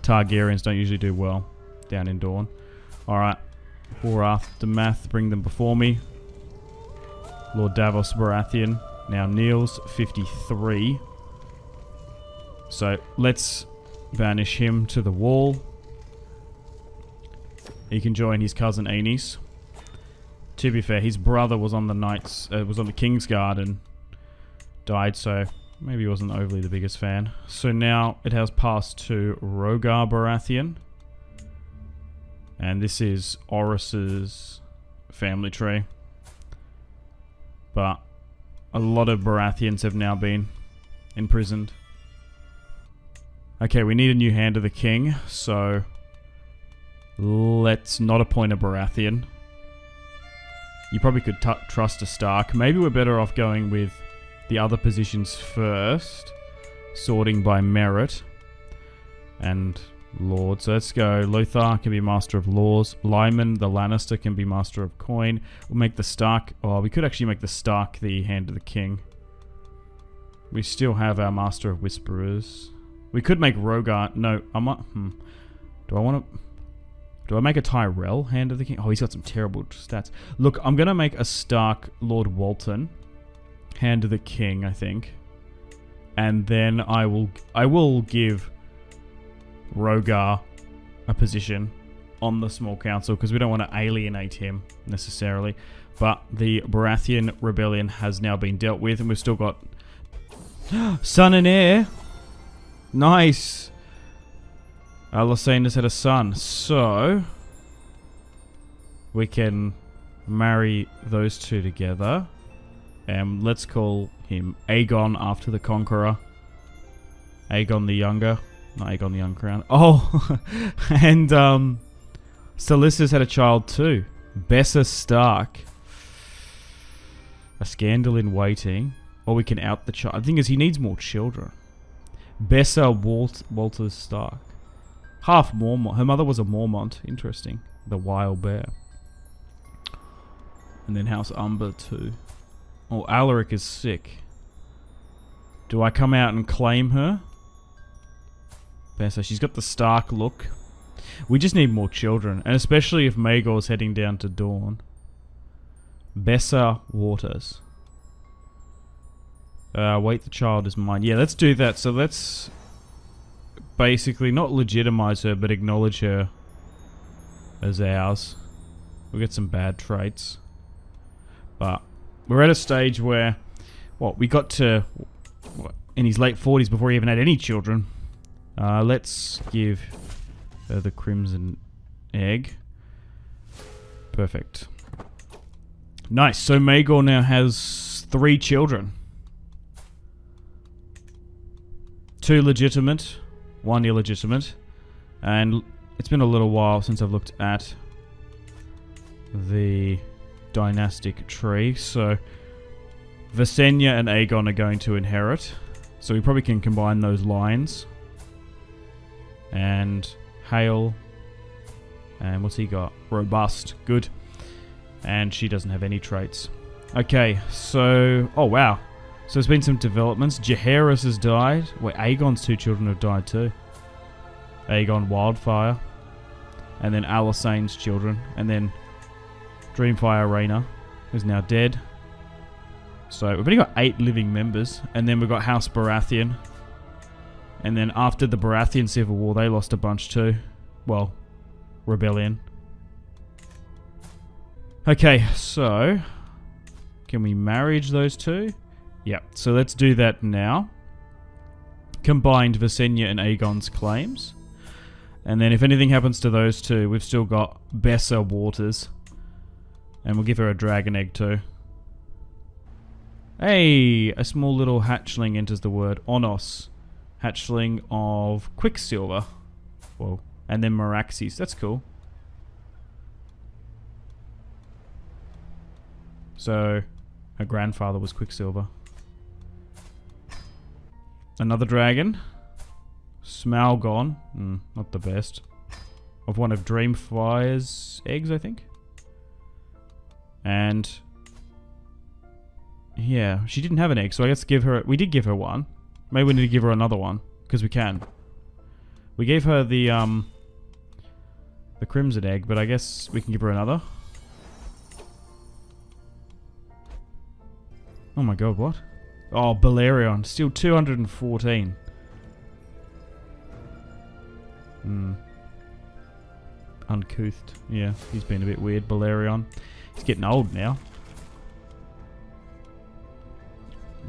Speaker 1: Targaryens don't usually do well down in Dorne. Alright. War Aftermath, bring them before me. Lord Davos Baratheon now kneels, 53. So let's banish him to the wall. He can join his cousin Aenys. To be fair, his brother was on the King's Guard and died, so Maybe he wasn't overly the biggest fan. So now it has passed to Robert Baratheon. And this is Orys's family tree. But a lot of Baratheons have now been imprisoned. Okay, we need a new hand of the king, so let's not appoint a Baratheon. You probably could trust a Stark. Maybe we're better off going with the other positions first, sorting by merit and lord. So let's go. Lothar can be master of laws. Lyman, the Lannister, can be master of coin. We'll make the Stark. Oh, we could actually make the Stark the hand of the king. We still have our master of whisperers. We could make Rogar. No, I'm not. Do I want to? Do I make a Tyrell hand of the king? Oh, he's got some terrible stats. Look, I'm gonna make a Stark Lord Walton hand of the king, I think, and then I will give Rogar a position on the small council because we don't want to alienate him necessarily. But the Baratheon rebellion has now been dealt with, and we've still got son and heir. Nice. Lysander's had a son, so we can marry those two together. And let's call him Aegon after the Conqueror. Aegon the Younger. Not Aegon the Uncrowned. Oh! And Salissa's had a child too. Bessa Stark. A scandal in waiting. Or we can out the child. The thing is, he needs more children. Bessa Walter Stark. Half Mormont. Her mother was a Mormont. Interesting. The Wild Bear. And then House Umber too. Oh, Alaric is sick. Do I come out and claim her? Bessa, she's got the Stark look. We just need more children. And especially if Maegor's heading down to Dorne. Bessa Waters. Wait, the child is mine. Yeah, let's do that. So let's basically not legitimize her, but acknowledge her as ours. We'll get some bad traits. But we're at a stage where, we got to in his late 40s before he even had any children. Let's give her the Crimson Egg. Perfect. Nice. So Maegor now has 3 children. 2 legitimate, 1 illegitimate. And it's been a little while since I've looked at the dynastic tree. So Visenya and Aegon are going to inherit. So we probably can combine those lines. And Hale. And what's he got? Robust. Good. And she doesn't have any traits. Okay, so... Oh, wow. So there's been some developments. Jaehaerys has died. Wait, Aegon's 2 children have died too. Aegon Wildfire. And then Alysanne's children. And then Dreamfire Rhaena is now dead. So we've only got 8 living members. And then we've got House Baratheon. And then after the Baratheon Civil War, they lost a bunch too. Well, rebellion. Okay, so can we marriage those 2? Yep, so let's do that now. Combined Visenya and Aegon's claims. And then if anything happens to those 2, we've still got Bessa Waters. And we'll give her a dragon egg too. Hey, a small little hatchling enters the word. Onos. Hatchling of Quicksilver. Whoa. And then Meraxes. That's cool. So, her grandfather was Quicksilver. Another dragon. Smauggon. Not the best. Of one of Dreamfire's eggs, I think. And... yeah, she didn't have an egg, so I guess give her... We did give her one. Maybe we need to give her another one, because we can. We gave her the Crimson Egg, but I guess we can give her another. Oh my god, what? Oh, Balerion. Still 214. Uncouthed. Yeah, he's been a bit weird, Balerion. He's getting old now.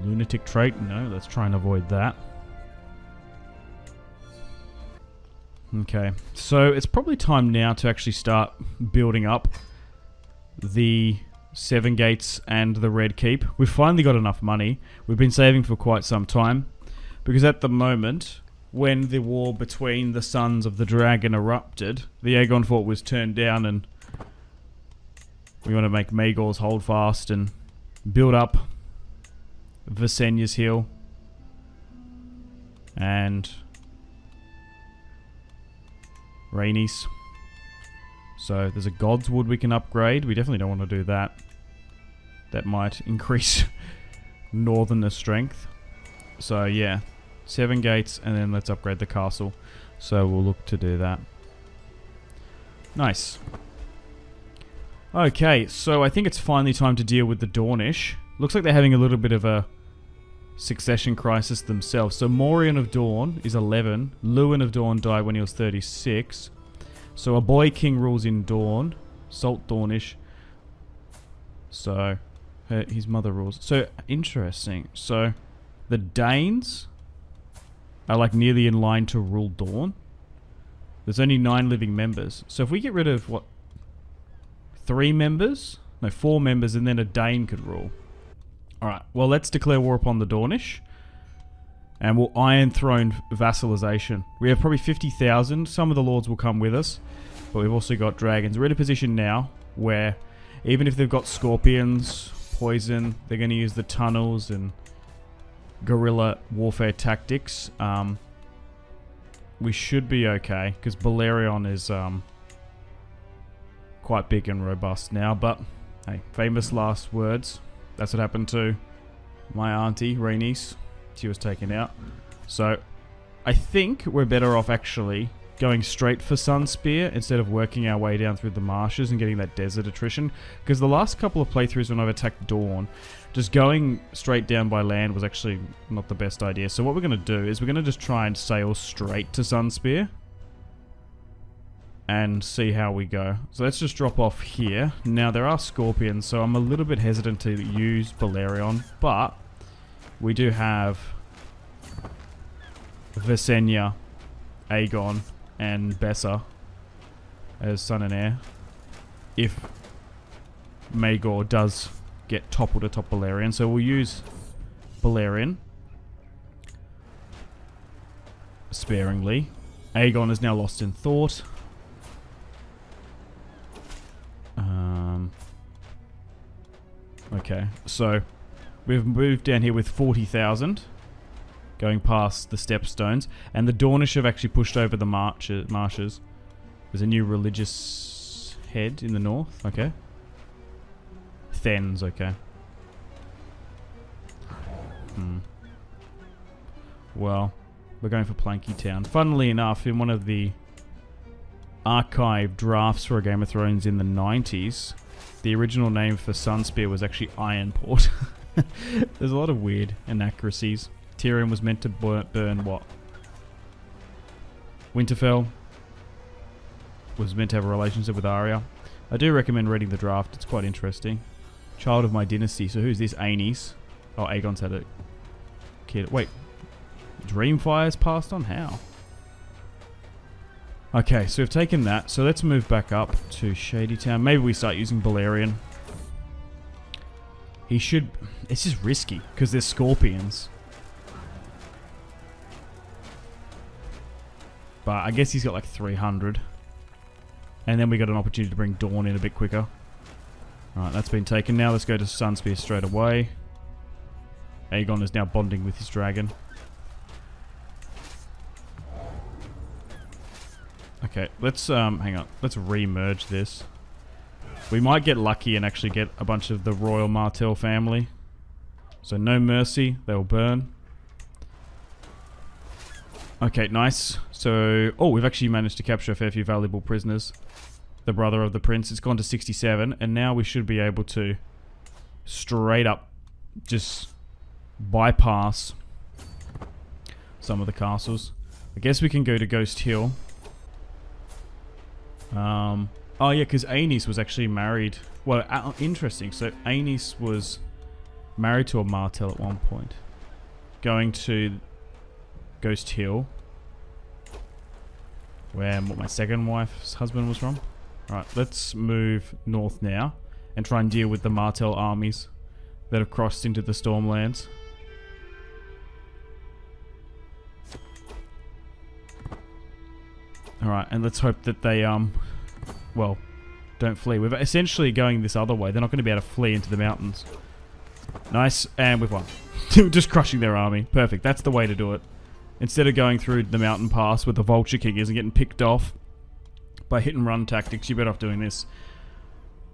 Speaker 1: Lunatic trait? No, let's try and avoid that. Okay, so it's probably time now to actually start building up the 7 gates and the Red Keep. We've finally got enough money. We've been saving for quite some time, because at the moment, when the war between the Sons of the Dragon erupted, the Aegon fort was turned down, and we want to make Maegor's hold fast and build up Visenya's Hill and Rhaenys. So there's a God's Wood we can upgrade. We definitely don't want to do that. That might increase Northerner strength. So yeah, 7 gates, and then let's upgrade the castle. So we'll look to do that. Nice. Okay, so I think it's finally time to deal with the Dornish. Looks like they're having a little bit of a succession crisis themselves. So Morian of Dorne is 11. Lewin of Dorne died when he was 36. So a boy king rules in Dorne. Salt Dornish. So his mother rules. So interesting. So the Danes are like nearly in line to rule Dorne. There's only 9 living members. So if we get rid of what? 3 members? No, 4 members, and then a Dane could rule. Alright, well, let's declare war upon the Dornish. And we'll Iron Throne vassalization. We have probably 50,000. Some of the lords will come with us. But we've also got dragons. We're in a position now where even if they've got scorpions, poison, they're going to use the tunnels and guerrilla warfare tactics. We should be okay, because Balerion is quite big and robust now. But, hey, famous last words. That's what happened to my auntie, Rhaenys. She was taken out. So, I think we're better off actually going straight for Sunspear instead of working our way down through the marshes and getting that desert attrition. Because the last couple of playthroughs when I've attacked Dorne, just going straight down by land was actually not the best idea. So what we're going to do is we're going to just try and sail straight to Sunspear and see how we go. So let's just drop off here. Now there are scorpions, so I'm a little bit hesitant to use Balerion, but we do have Visenya, Aegon, and Bessa as son and heir. If Maegor does get toppled atop Balerion, so we'll use Balerion sparingly. Aegon is now lost in thought. Okay, so we've moved down here with 40,000, going past the stepstones, and the Dornish have actually pushed over the marshes. There's a new religious head in the north. Okay. Thenns. Okay. Well, we're going for Planky Town. Funnily enough, in one of the archive drafts for Game of Thrones in the 90s, the original name for Sunspear was actually Ironport. There's a lot of weird inaccuracies. Tyrion was meant to burn what? Winterfell was meant to have a relationship with Arya. I do recommend reading the draft. It's quite interesting. Child of my dynasty. So who's this? Aenys. Oh, Aegon's had a kid. Wait. Dreamfire's passed on? How? Okay, so we've taken that. So let's move back up to Shady Town. Maybe we start using Balerion. He should... It's just risky, because there's scorpions. But I guess he's got like 300. And then we got an opportunity to bring Dorne in a bit quicker. Alright, that's been taken. Now let's go to Sunspear straight away. Aegon is now bonding with his dragon. Okay, let's hang on. Let's re-merge this. We might get lucky and actually get a bunch of the Royal Martell family. So no mercy, they will burn. Okay, nice. So, oh, we've actually managed to capture a fair few valuable prisoners. The brother of the prince, it's gone to 67, and now we should be able to straight up just bypass some of the castles. I guess we can go to Ghost Hill. Oh yeah, because Aenys was actually married. Well, interesting. So Aenys was married to a Martell at one point. Going to Ghost Hill, where my second wife's husband was from. Right, let's move north now and try and deal with the Martell armies that have crossed into the Stormlands. Alright, and let's hope that they, well, don't flee. We're essentially going this other way. They're not going to be able to flee into the mountains. Nice, and we've won. Just crushing their army. Perfect, that's the way to do it. Instead of going through the mountain pass where the Vulture King is and getting picked off by hit and run tactics, you're better off doing this.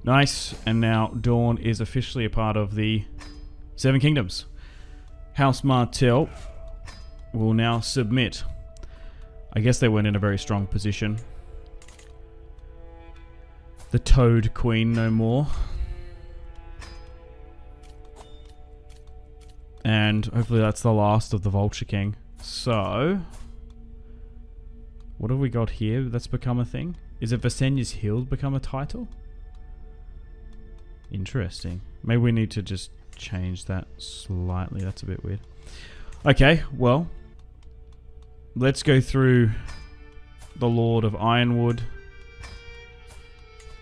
Speaker 1: Nice, and now Dorne is officially a part of the Seven Kingdoms. House Martell will now submit. I guess they weren't in a very strong position. The Toad Queen no more. And hopefully that's the last of the Vulture King. So, what have we got here that's become a thing? Is it Visenya's Hill become a title? Interesting. Maybe we need to just change that slightly. That's a bit weird. Okay, well, let's go through the Lord of Ironwood.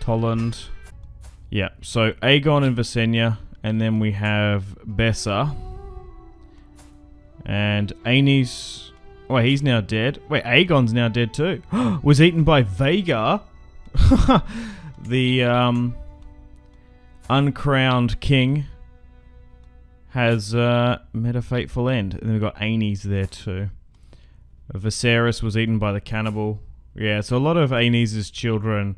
Speaker 1: Tolland. Yeah, so Aegon and Visenya, and then we have Bessa. And Aenys... Oh, he's now dead. Wait, Aegon's now dead too. Was eaten by Vhagar. The uncrowned king has met a fateful end. And then we've got Aenys there too. Viserys was eaten by the cannibal. Yeah, so a lot of Aenys' children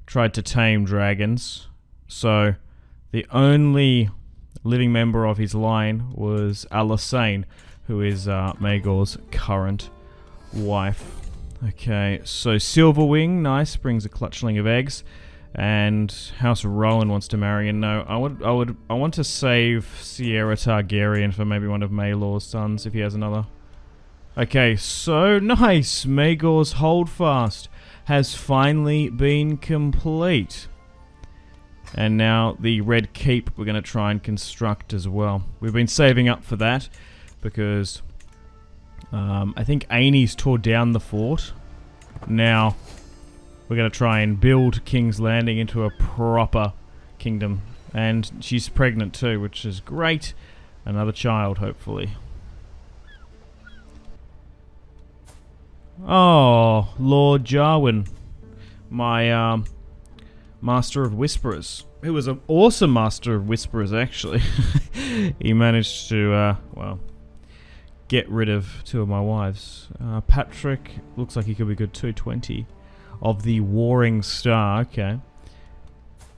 Speaker 1: tried to tame dragons. So the only living member of his line was Alysanne, who is Maegor's current wife. Okay, so Silverwing, nice, brings a clutchling of eggs, and House Rowan wants to marry. And no, I want to save Sierra Targaryen for maybe one of Maelor's sons if he has another. Okay, so nice. Maegor's holdfast has finally been complete. And now the Red Keep we're going to try and construct as well. We've been saving up for that because I think Aenys tore down the fort. Now we're going to try and build King's Landing into a proper kingdom. And she's pregnant too, which is great. Another child, hopefully. Oh, Lord Jarwin. My Master of Whisperers. He was an awesome Master of Whisperers, actually. He managed to, well, get rid of two of my wives. Patrick looks like he could be good too. 20 of the Warring Star. Okay.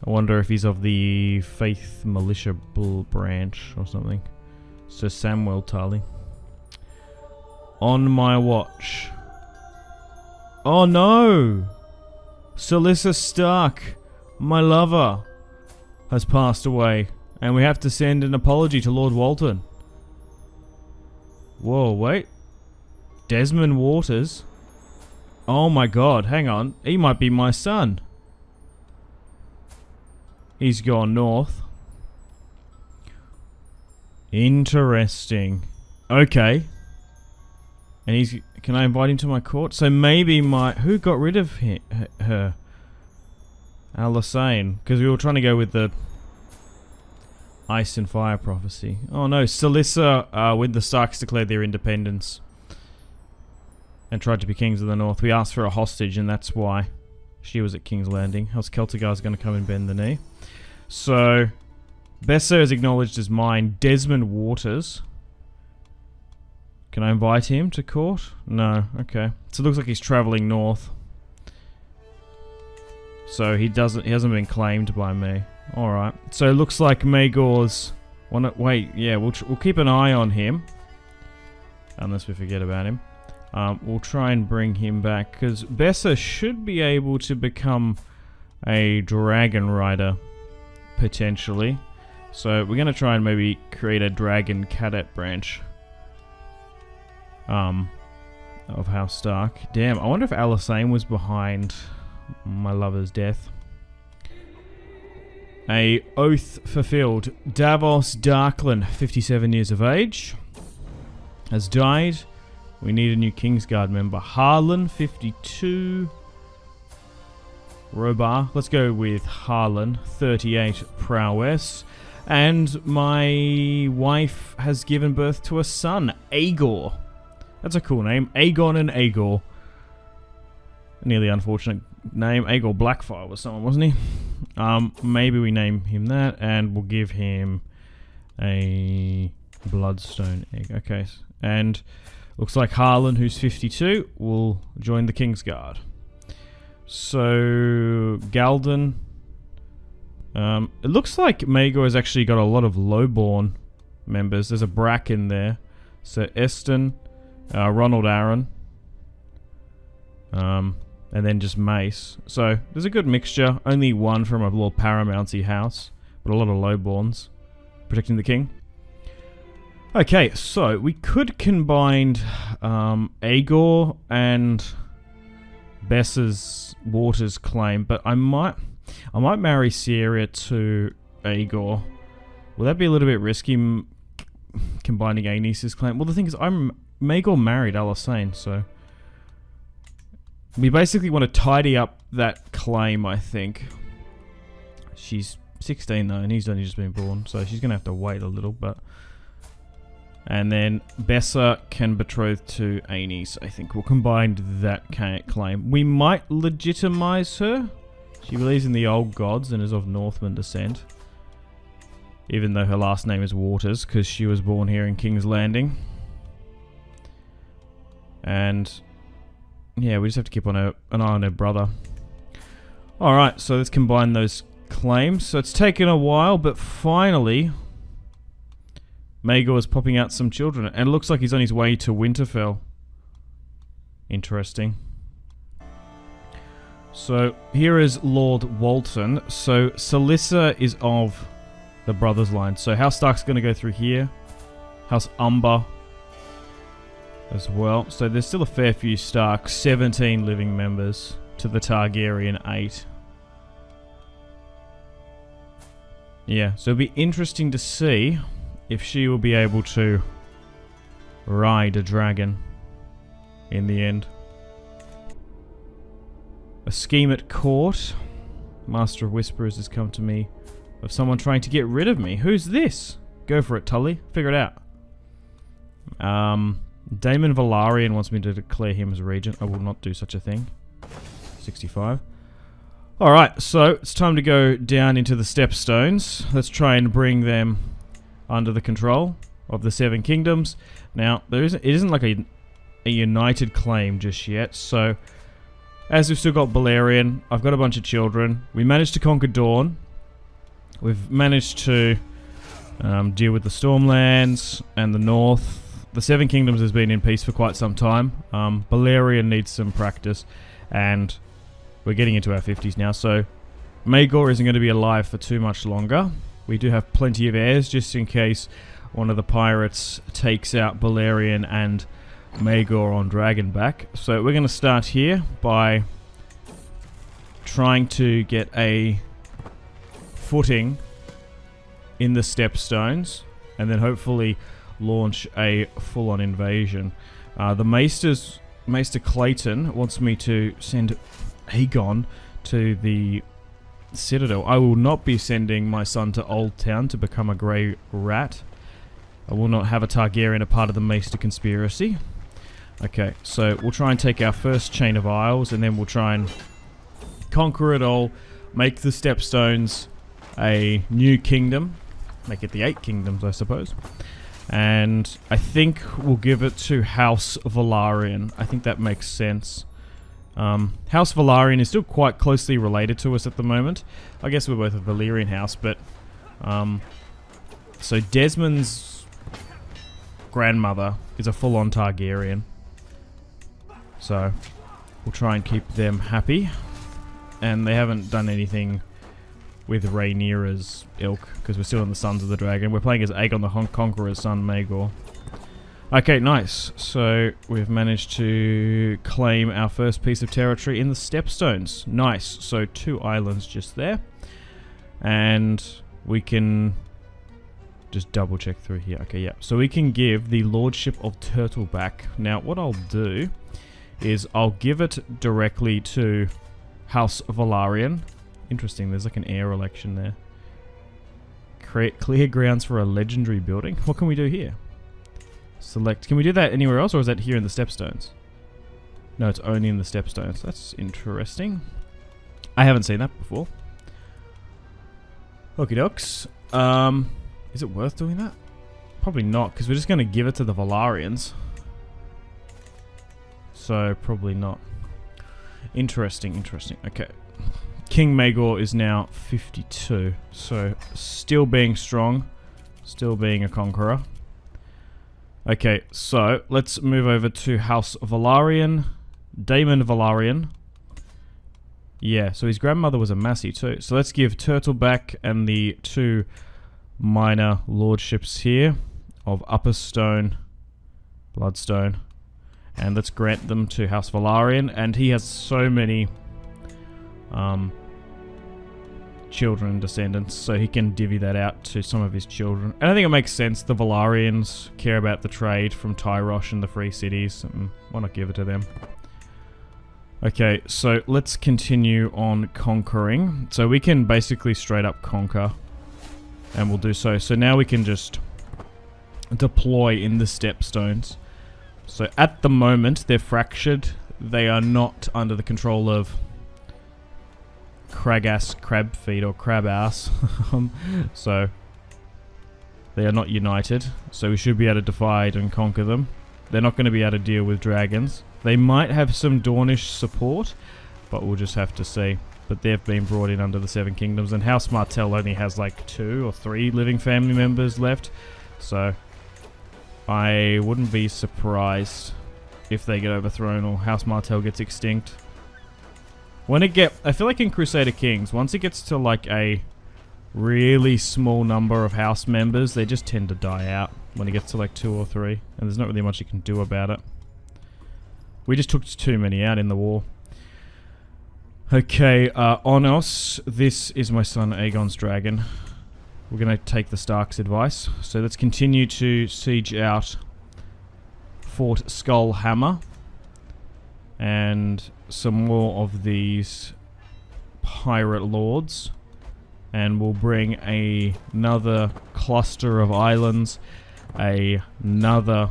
Speaker 1: I wonder if he's of the Faith Militia Bull branch or something. Sir Samwell Tarly. On my watch. Oh no! Celyssa Stark, my lover, has passed away, and we have to send an apology to Lord Walton. Whoa, wait. Desmond Waters? Oh my god, hang on. He might be my son. He's gone north. Interesting. Okay. And he's... Can I invite him to my court? So maybe my... Who got rid of her? Alysanne. Because we were trying to go with the Ice and Fire prophecy. Oh no, Celyssa, when the Starks declared their independence and tried to be kings of the north, we asked for a hostage, and that's why she was at King's Landing. How's Celtigar's going to come and bend the knee? So, Bessa is acknowledged as mine. Desmond Waters. Can I invite him to court? No, okay. So it looks like he's travelling north. So he hasn't been claimed by me. Alright. So it looks like Maegor's... Wait, yeah, we'll keep an eye on him. Unless we forget about him. We'll try and bring him back, because Bessa should be able to become a dragon rider, potentially. So we're going to try and maybe create a dragon cadet branch. Of House Stark. Damn, I wonder if Alysanne was behind my lover's death. A oath fulfilled. Davos Darkland, 57 years of age, has died. We need a new Kingsguard member. Harlan, 52. Robar. Let's go with Harlan, 38 prowess. And my wife has given birth to a son, Aegor. That's a cool name. Aegon and Aegor. Nearly unfortunate name. Aegor Blackfire was someone, wasn't he? Maybe we name him that, and we'll give him a bloodstone egg. Okay, and looks like Harlan, who's 52, will join the Kingsguard. So Galden. It looks like Maegor has actually got a lot of lowborn members. There's a Brack in there. So Eston, Ronald Aaron, and then just Mace. So there's a good mixture. Only one from a little Paramouncy house, but a lot of lowborns protecting the king. Okay, so we could combine Aegor and Bess's Waters claim, but I might marry Sierra to Aegor. Will that be a little bit risky, combining Aenys's claim? Well, the thing is, Maegor married Alysanne, so we basically want to tidy up that claim, I think. She's 16 though, and he's only just been born, so she's going to have to wait a little, but... And then Bessa can betroth to Aenys. I think we'll combine that claim. We might legitimize her. She believes in the old gods and is of Northman descent. Even though her last name is Waters, because she was born here in King's Landing. And yeah, we just have to keep an eye on her brother. Alright, so let's combine those claims. So it's taken a while, but finally Maegor is popping out some children. And it looks like he's on his way to Winterfell. Interesting. So here is Lord Walton. So Salissa is of the brothers line. So House Stark's going to go through here. House Umber as well. So there's still a fair few Stark. 17 living members to the Targaryen 8. Yeah, so it'll be interesting to see if she will be able to ride a dragon in the end. A scheme at court. Master of Whisperers has come to me of someone trying to get rid of me. Who's this? Go for it, Tully. Figure it out. Daemon Velaryon wants me to declare him as regent. I will not do such a thing. 65. Alright, so it's time to go down into the stepstones. Let's try and bring them under the control of the Seven Kingdoms. Now, it isn't like a united claim just yet, so as we've still got Balerion, I've got a bunch of children. We managed to conquer Dorne. We've managed to deal with the Stormlands and the North. The Seven Kingdoms has been in peace for quite some time. Balerion needs some practice, and we're getting into our 50s now, so Maegor isn't going to be alive for too much longer. We do have plenty of heirs, just in case one of the pirates takes out Balerion and Maegor on Dragonback. So we're going to start here by trying to get a footing in the stepstones, and then hopefully launch a full-on invasion. The Maester Clayton wants me to send Aegon to the Citadel. I will not be sending my son to Old Town to become a grey rat. I will not have a Targaryen a part of the Maester conspiracy. Okay, so we'll try and take our first chain of isles, and then we'll try and conquer it all, make the stepstones a new kingdom, make it the 8 kingdoms, I suppose. And I think we'll give it to House Velaryon. I think that makes sense. House Velaryon is still quite closely related to us at the moment. I guess we're both a Valyrian house, but so Desmond's grandmother is a full-on Targaryen. So we'll try and keep them happy. And they haven't done anything with Rhaenyra's ilk, because we're still in the Sons of the Dragon. We're playing as Aegon the Conqueror's son, Maegor. Okay, nice. So we've managed to claim our first piece of territory in the Stepstones. Nice. So 2 islands just there. And we can just double check through here. Okay, yeah. So we can give the Lordship of Turtleback. Now, what I'll do is I'll give it directly to House Velaryon. Interesting, there's like an heir election there. Create clear grounds for a legendary building. What can we do here? Select. Can we do that anywhere else, or is that here in the stepstones? No, it's only in the stepstones. That's interesting. I haven't seen that before. Okie dokes. Is it worth doing that? Probably not, because we're just going to give it to the Velaryons. So, probably not. Interesting, interesting. Okay. King Maegor is now 52. So, still being strong. Still being a conqueror. Okay, so, let's move over to House Velaryon. Daemon Velaryon. Yeah, so his grandmother was a Massey too. So, let's give Turtleback and the 2 minor lordships here of Upper Stone, Bloodstone, and let's grant them to House Velaryon. And he has so many children and descendants, so he can divvy that out to some of his children. And I think it makes sense. The Velaryons care about the trade from Tyrosh and the free cities, and why not give it to them? Okay, so let's continue on conquering. So we can basically straight up conquer. And we'll do so. So now we can just deploy in the stepstones. So at the moment, they're fractured. They are not under the control of Cragass, Crabfeet, or Crabass. So they are not united. So we should be able to divide and conquer them. They're not going to be able to deal with dragons. They might have some Dornish support, but we'll just have to see. But they've been brought in under the Seven Kingdoms, and House Martell only has like 2 or 3 living family members left, so I wouldn't be surprised if they get overthrown or House Martell gets extinct. I feel like in Crusader Kings, once it gets to like a really small number of house members, they just tend to die out when it gets to like 2 or 3, and there's not really much you can do about it. We just took too many out in the war. Okay, Onos, this is my son Aegon's dragon. We're going to take the Stark's advice. So let's continue to siege out Fort Skullhammer. And some more of these pirate lords. And we'll bring another cluster of islands. Another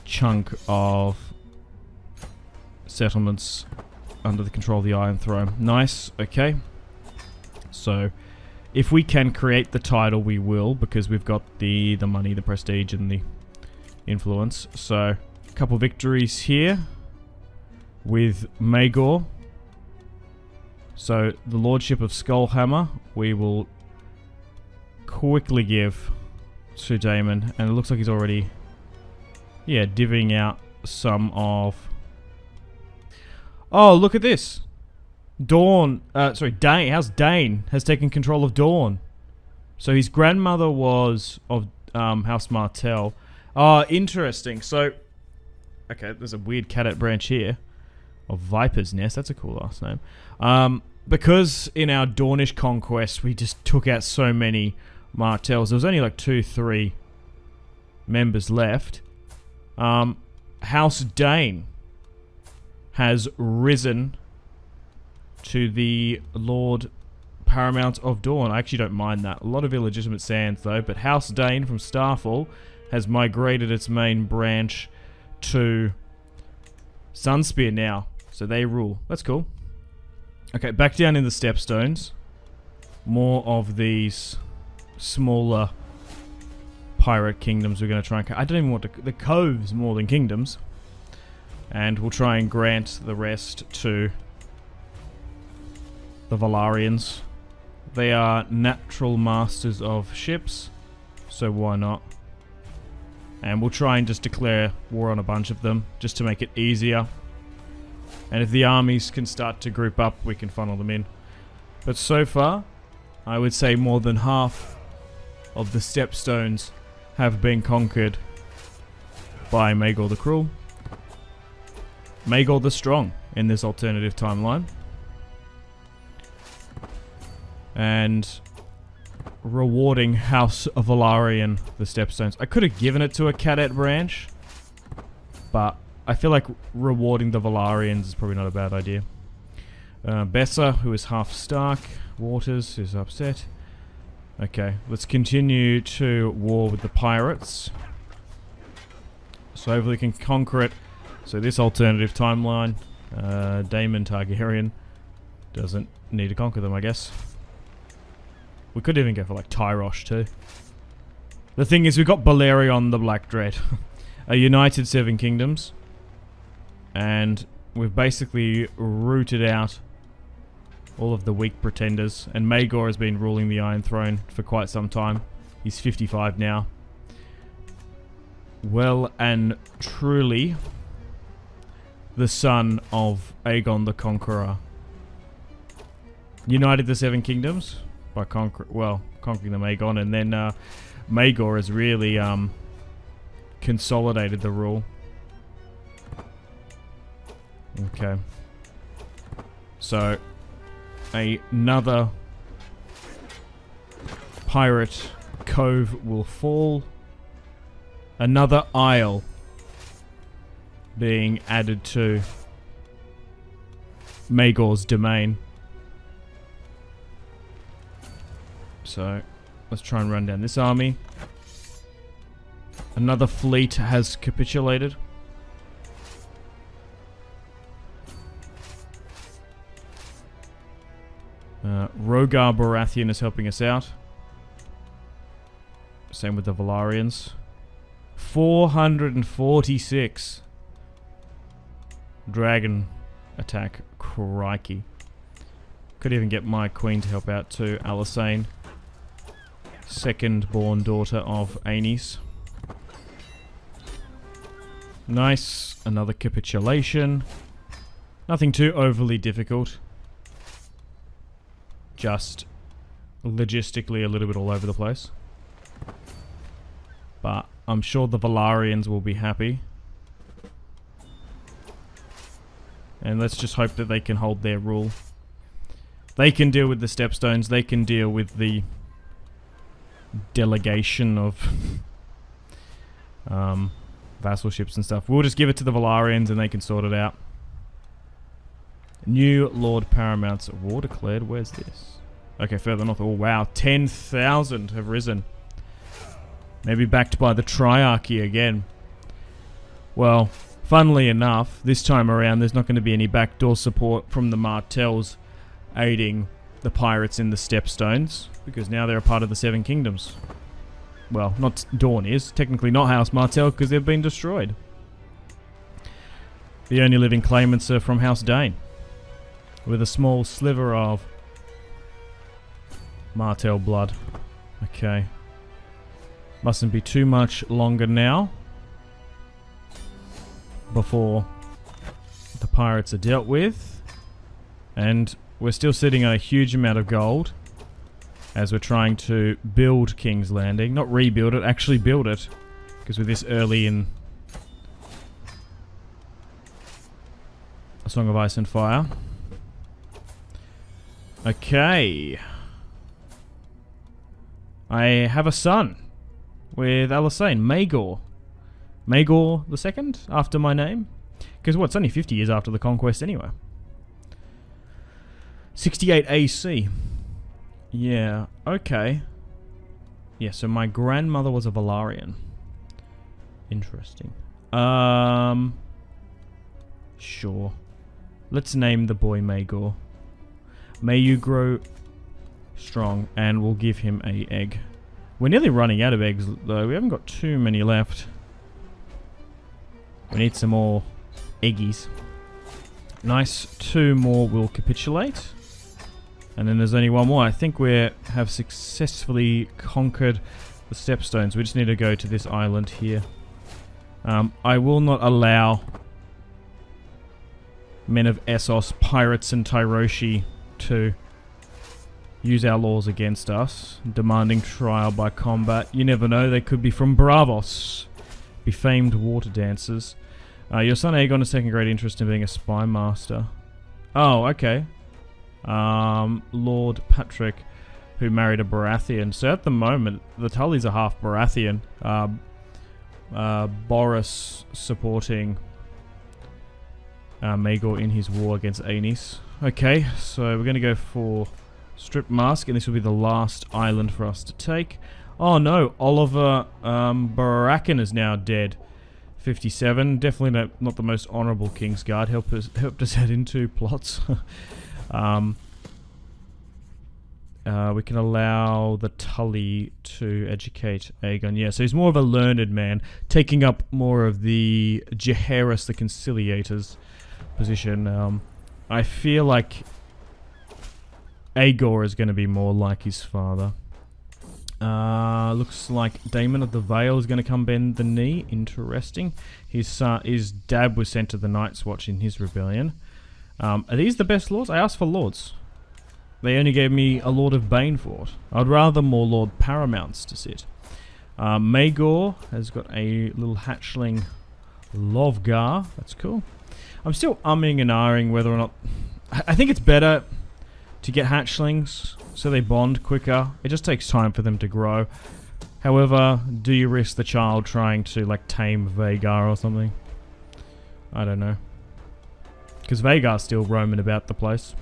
Speaker 1: chunk of settlements under the control of the Iron Throne. Nice, okay. So, if we can create the title, we will, because we've got the money, the prestige, and the influence. So, a couple victories here with Maegor. So, the Lordship of Skullhammer, we will quickly give to Daemon. And it looks like he's already, yeah, divvying out some of... Oh, look at this. Dorne, Dane, House Dane has taken control of Dorne. So his grandmother was of House Martell. Oh, interesting. So, okay, there's a weird cadet branch here of Viper's Nest. That's a cool last name. Because in our Dornish conquest, we just took out so many Martells. There was only like 2-3 members left. House Dane has risen to the Lord Paramount of Dorne. I actually don't mind that. A lot of illegitimate sands though, but House Dane from Starfall has migrated its main branch to Sunspear now. So they rule. That's cool. Okay, back down in the Stepstones. More of these smaller pirate kingdoms we're going to try and... I don't even want to... The coves more than kingdoms. And we'll try and grant the rest to the Velaryons. They are natural masters of ships, so why not? And we'll try and just declare war on a bunch of them, just to make it easier. And if the armies can start to group up, we can funnel them in. But so far, I would say more than half of the Stepstones have been conquered by Maegor the Cruel. Maegor the Strong in this alternative timeline. and rewarding House of Velaryon the stepstones. I could have given it to a cadet branch, but I feel like rewarding the Velaryons is probably not a bad idea. Bessa, who is half Stark. Waters, who's upset. Okay, let's continue to war with the pirates. So hopefully we can conquer it. So this alternative timeline, Daemon Targaryen doesn't need to conquer them, I guess. We could even go for like Tyrosh too. The thing is, we've got Balerion the Black Dread, a united 7 kingdoms, and we've basically rooted out all of the weak pretenders, and Maegor has been ruling the Iron Throne for quite some time. He's 55 now. Well and truly the son of Aegon the Conqueror. United the 7 kingdoms by conquering them, Aegon, and then Maegor has really consolidated the rule. Okay. So another pirate cove will fall. Another isle being added to Maegor's domain. So let's try and run down this army. Another fleet has capitulated. Robert Baratheon is helping us out. Same with the Velaryons. 446 dragon attack. Crikey. Could even get my queen to help out too, Alysanne, second born daughter of Aenys. Nice. Another capitulation. Nothing too overly difficult. Just logistically a little bit all over the place. But I'm sure the Velaryons will be happy. And let's just hope that they can hold their rule. They can deal with the stepstones. They can deal with the delegation of vassal ships and stuff. We'll just give it to the Velaryons and they can sort it out. New Lord Paramount's war declared. Where's this? Okay, further north. Oh, wow. 10,000 have risen. Maybe backed by the Triarchy again. Well, funnily enough, this time around there's not going to be any backdoor support from the Martells aiding the pirates in the stepstones, because now they're a part of the 7 kingdoms. Well, not Dorne is. Technically not House Martell because they've been destroyed. The only living claimants are from House Dane, with a small sliver of Martell blood. Okay. Mustn't be too much longer now before the pirates are dealt with. And we're still sitting on a huge amount of gold as we're trying to build King's Landing. Not rebuild it, actually build it. Because we're this early in A Song of Ice and Fire. Okay. I have a son with Alysanne, Maegor. Maegor the second, after my name. Because what, it's only 50 years after the conquest anyway. 68 AC. Yeah, okay. Yeah, so my grandmother was a Velaryon. Interesting. Sure. Let's name the boy Maegor. May you grow strong, and we'll give him an egg. We're nearly running out of eggs, though. We haven't got too many left. We need some more eggies. Nice. 2 more will capitulate. And then there's only 1 more. I think we have successfully conquered the stepstones. We just need to go to this island here. I will not allow men of Essos, pirates and Tyroshi to use our laws against us, demanding trial by combat. You never know, they could be from Bravos, be famed water dancers. Your son Aegon has taken great interest in being a spy master. Oh, okay. Lord Patrick. who married a Baratheon. So at the moment, the Tullys are half Baratheon. Boris supporting Maegor in his war against Aenys. Okay, so we're going to go for Strip Mask, and this will be the last island for us to take. Oh no, Oliver Baratheon is now dead. 57, definitely not the most honourable Kingsguard. Helped us head into plots. We can allow the Tully to educate Aegon. Yeah, so he's more of a learned man, taking up more of the Jaehaerys, the Conciliator's position. I feel like Aegor is going to be more like his father. Looks like Daemon of the Vale is going to come bend the knee. Interesting. His dad was sent to the Night's Watch in his rebellion. Are these the best lords? I asked for lords. They only gave me a Lord of Bane for it. I'd rather more Lord Paramounts to sit. Maegor has got a little hatchling Lovgar. That's cool. I'm still umming and ahhing whether or not... I think it's better to get hatchlings so they bond quicker. It just takes time for them to grow. However, do you risk the child trying to like tame Vhagar or something? I don't know. Because Vhagar's still roaming about the place.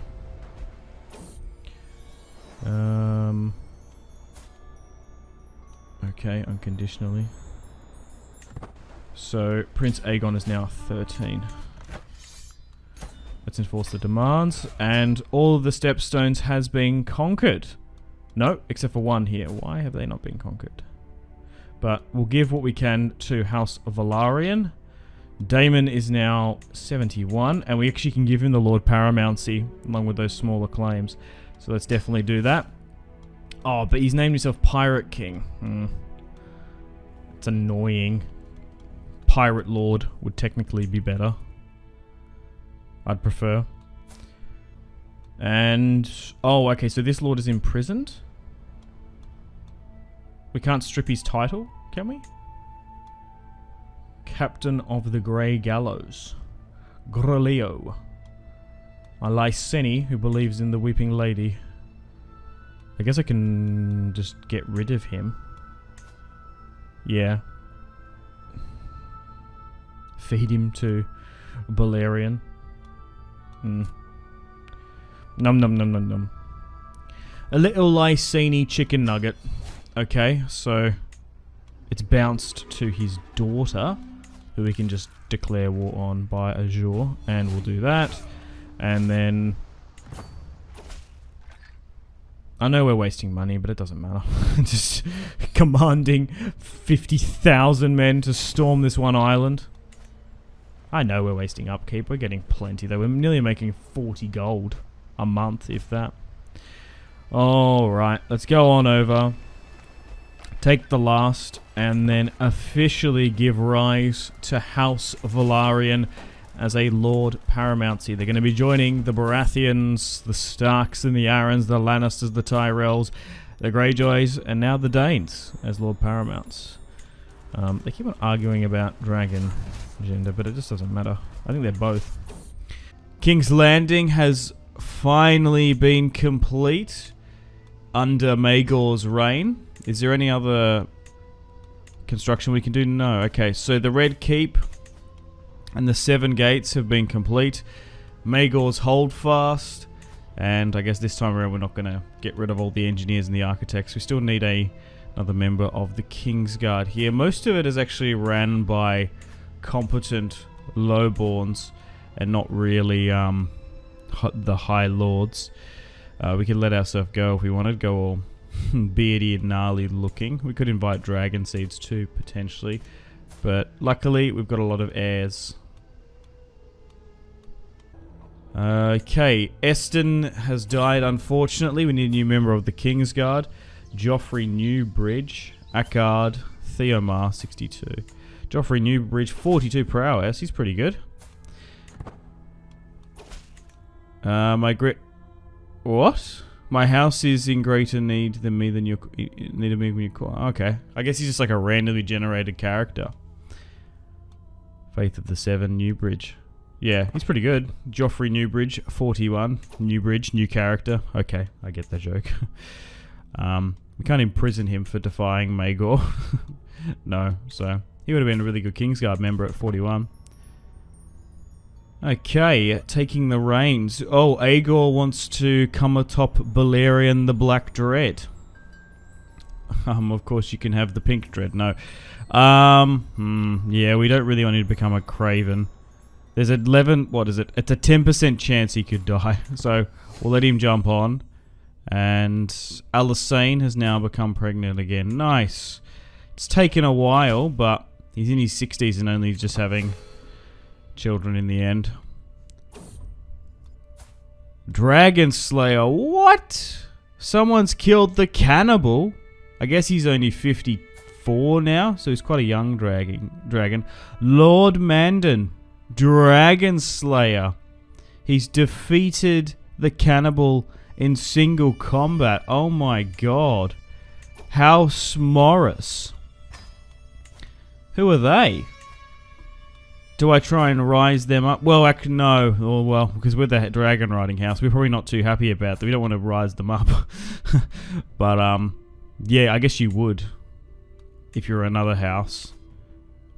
Speaker 1: Okay, unconditionally. So, Prince Aegon is now 13. Let's enforce the demands. And all of the stepstones has been conquered. No, except for one here. Why have they not been conquered? But we'll give what we can to House Velaryon. Daemon is now 71. And we actually can give him the Lord Paramountcy along with those smaller claims. So let's definitely do that. Oh, but he's named himself Pirate King. It's annoying. Pirate Lord would technically be better. I'd prefer. And... oh, okay, so this lord is imprisoned? We can't strip his title, can we? Captain of the Grey Gallows. Grelio. A Lyseni who believes in the Weeping Lady. I guess I can just get rid of him. Yeah. Feed him to Balerion. Num num num num num. A little Lyseni chicken nugget. Okay, so it's bounced to his daughter, who we can just declare war on by Azure, and we'll do that. And then... I know we're wasting money, but it doesn't matter. Just commanding 50,000 men to storm this one island. I know we're wasting upkeep. We're getting plenty, though. We're nearly making 40 gold a month, if that. Alright, let's go on over. Take the last, and then officially give rise to House Velaryon as a Lord Paramountcy. They're going to be joining the Baratheons, the Starks and the Arryns, the Lannisters, the Tyrells, the Greyjoys, and now the Danes as Lord Paramounts. They keep on arguing about dragon gender, but it just doesn't matter. I think they're both. King's Landing has finally been complete under Maegor's reign. Is there any other construction we can do? No. Okay, so the Red Keep and the 7 gates have been complete. Maegor's Holdfast. And I guess this time around we're not going to get rid of all the engineers and the architects. We still need another member of the Kingsguard here. Most of it is actually ran by competent lowborns and not really the High Lords. We could let ourselves go if we wanted. Go all beardy and gnarly looking. We could invite Dragon Seeds too, potentially. But luckily, we've got a lot of heirs. Okay, Eston has died, unfortunately. We need a new member of the Kingsguard. Joffrey Newbridge, Akkard, Theomar, 62. Joffrey Newbridge, 42 per hour. Yes, he's pretty good. What? My house is in greater need than me than your... Need of me when you call. Okay. I guess he's just like a randomly generated character. Faith of the Seven, Newbridge. Yeah, he's pretty good. Joffrey Newbridge, 41. Newbridge, new character. Okay, I get that joke. We can't imprison him for defying Maegor. No, so he would have been a really good Kingsguard member at 41. Okay, taking the reins. Oh, Aegor wants to come atop Balerion the Black Dread. Of course you can have the Pink Dread. No. Yeah, we don't really want him to become a Craven. There's 11, what is it? It's a 10% chance he could die. So we'll let him jump on. And Alysanne has now become pregnant again. Nice. It's taken a while, but he's in his 60s and only just having children in the end. Dragon Slayer. What? Someone's killed the cannibal. I guess he's only 54 now, so he's quite a young dragon. Lord Mandan. Dragon Slayer. He's defeated the cannibal in single combat. Oh my god. House Morris. Who are they? Do I try and rise them up? Well, no. Oh, well, because we're the dragon riding house. We're probably not too happy about that. We don't want to rise them up. But, yeah, I guess you would. If you're another house.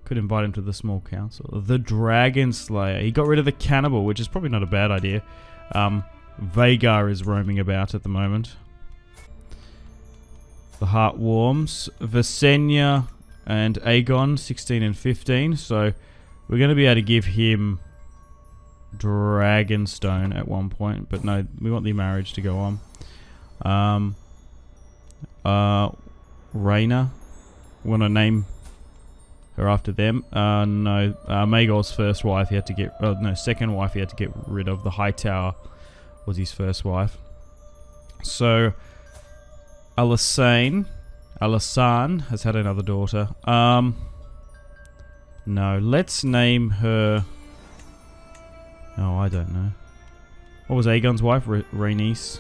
Speaker 1: Could invite him to the small council. The Dragon Slayer. He got rid of the cannibal, which is probably not a bad idea. Vhagar is roaming about at the moment. The Heart Warms. Visenya and Aegon, 16 and 15. So we're going to be able to give him Dragonstone at one point. But no, we want the marriage to go on. Rhaena. Want to name her after them? No. Maegor's first wife he had to get... no, second wife he had to get rid of. The Hightower was his first wife. So, Alysanne has had another daughter. No, let's name her... Oh, I don't know. What was Aegon's wife? Rhaenys.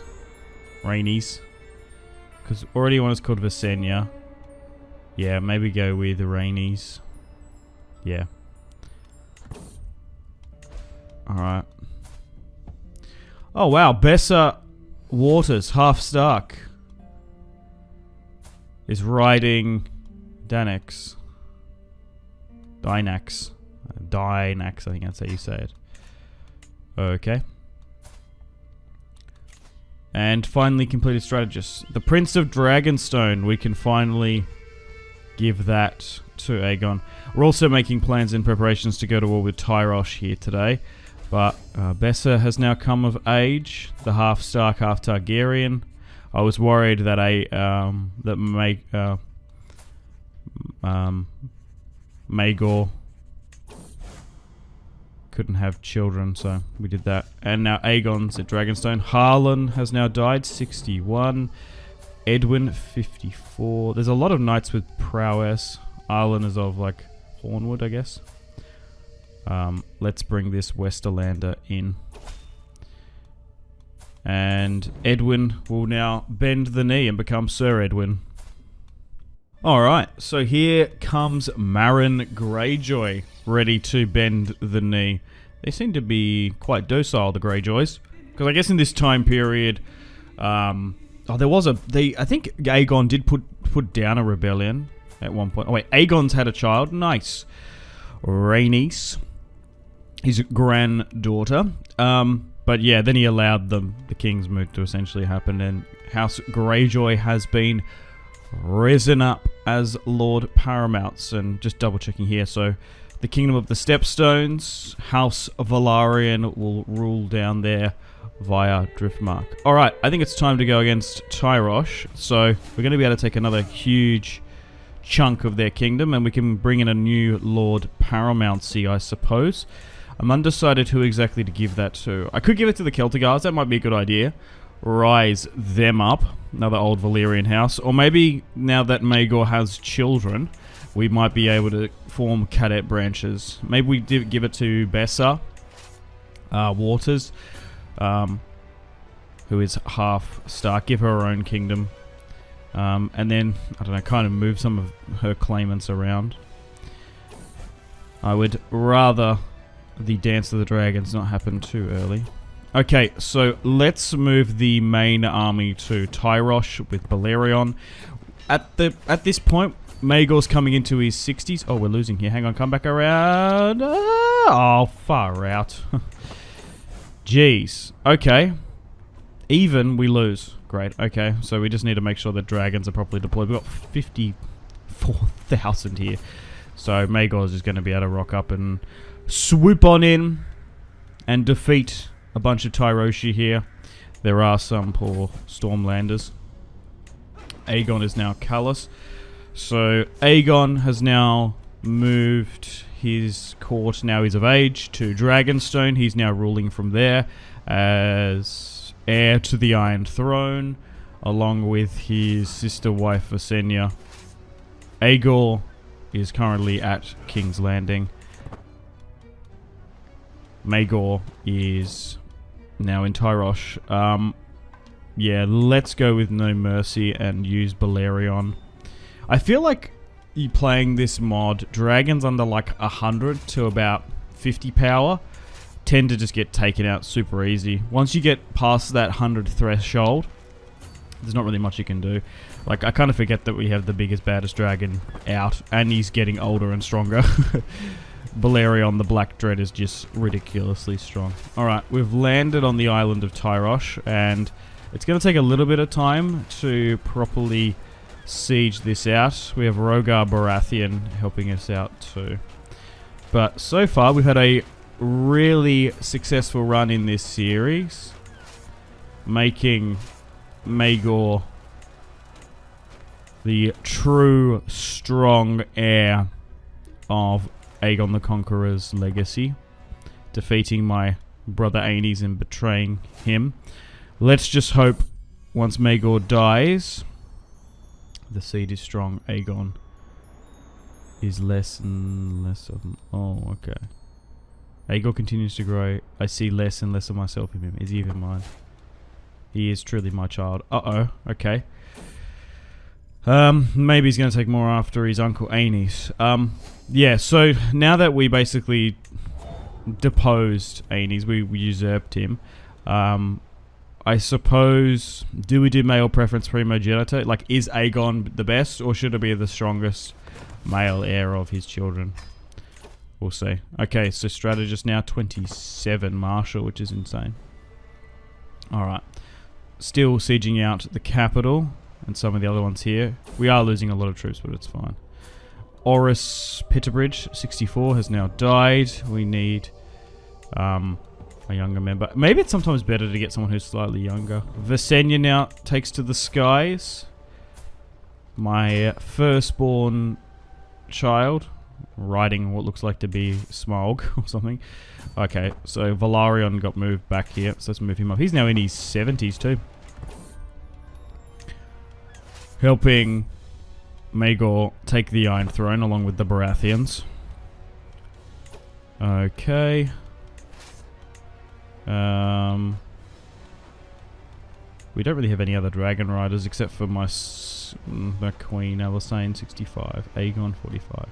Speaker 1: Because already one is called Visenya. Yeah, maybe go with Rhaenys. Yeah. Alright. Oh wow, Bessa Waters, half Stark, is riding Dynax, I think that's how you say it. Okay. And finally completed strategist. The Prince of Dragonstone, we can finally give that to Aegon. We're also making plans and preparations to go to war with Tyrosh here today. But Bessa has now come of age, the half Stark, half Targaryen. I was worried that Maegor couldn't have children, so we did that. And now Aegon's at Dragonstone. Harlan has now died, 61. Edwin, 54. There's a lot of knights with prowess. Arlen is of, like, Hornwood, I guess. Let's bring this Westerlander in. And Edwin will now bend the knee and become Sir Edwin. Alright, so here comes Marin Greyjoy, ready to bend the knee. They seem to be quite docile, the Greyjoys. Because I guess in this time period, there was I think Aegon did put down a rebellion at one point. Oh wait, Aegon's had a child, nice. Rhaenys, his granddaughter. But yeah, then he allowed the King's Moot to essentially happen, and House Greyjoy has been risen up as Lord Paramounts. And just double checking here, so the Kingdom of the Stepstones, House Velaryon will rule down there via Driftmark. Alright, I think it's time to go against Tyrosh. So we're going to be able to take another huge chunk of their kingdom, and we can bring in a new Lord Paramountsy, I suppose. I'm undecided who exactly to give that to. I could give it to the Celtigars, that might be a good idea. Rise them up, another old Valyrian house. Or maybe, now that Maegor has children, we might be able to form cadet branches. Maybe we give it to Bessa Waters, who is half Stark. Give her her own kingdom. And then, I don't know, kind of move some of her claimants around. I would rather the Dance of the Dragons not happen too early. Okay, so let's move the main army to Tyrosh with Baratheon. At this point, Maegor's coming into his 60s. Oh, we're losing here. Hang on, come back around. Oh, far out. Jeez. Okay. Even, we lose. Great. Okay, so we just need to make sure that dragons are properly deployed. We've got 54,000 here. So Maegor's just going to be able to rock up and swoop on in and defeat a bunch of Tyroshi here. There are some poor Stormlanders. Aegon is now callous. So Aegon has now moved his court, now he's of age, to Dragonstone. He's now ruling from there as heir to the Iron Throne, along with his sister wife Visenya. Aegor is currently at King's Landing. Maegor is now in Tyrosh. Yeah, let's go with No Mercy and use Baratheon. I feel like you playing this mod, dragons under like 100 to about 50 power tend to just get taken out super easy. Once you get past that 100 threshold, there's not really much you can do. Like, I kind of forget that we have the biggest, baddest dragon out, and he's getting older and stronger. Baratheon, the Black Dread, is just ridiculously strong. Alright, we've landed on the island of Tyrosh, and it's going to take a little bit of time to properly siege this out. We have Robert Baratheon helping us out too. But so far, we've had a really successful run in this series, making Maegor the true strong heir of Aegon the Conqueror's legacy, defeating my brother Aenys and betraying him. Let's just hope once Maegor dies, the seed is strong. Aegon is less and less of him. Oh, okay. Aegon continues to grow. I see less and less of myself in him. Is he even mine? He is truly my child. Uh-oh. Okay. Maybe he's going to take more after his uncle Aenys. Yeah, so now that we basically deposed Aenys, we usurped him, I suppose, do we do male preference primogeniture? Like, is Aegon the best, or should it be the strongest male heir of his children? We'll see. Okay, so strategist now 27 martial, which is insane. Alright. Still sieging out the capital and some of the other ones here. We are losing a lot of troops, but it's fine. Oris Pitterbridge, 64, has now died. We need a younger member. Maybe it's sometimes better to get someone who's slightly younger. Visenya now takes to the skies. My firstborn child, riding what looks like to be Smaug or something. Okay, so Velaryon got moved back here, so let's move him up. He's now in his 70s too. Helping Maegor take the Iron Throne along with the Baratheons. Okay. We don't really have any other dragon riders except for my queen, Alysanne, 65. Aegon, 45.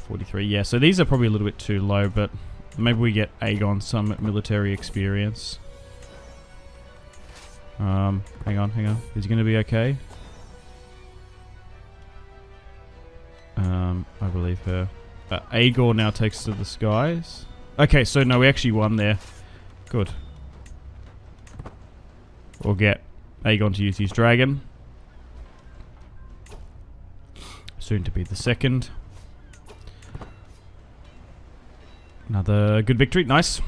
Speaker 1: 43. Yeah, so these are probably a little bit too low, but maybe we get Aegon some military experience. Hang on. Is he going to be okay? I believe her. Aegor now takes to the skies. Okay, so no, we actually won there. Good. We'll get Aegon to use his dragon. Soon to be the second. Another good victory. Nice.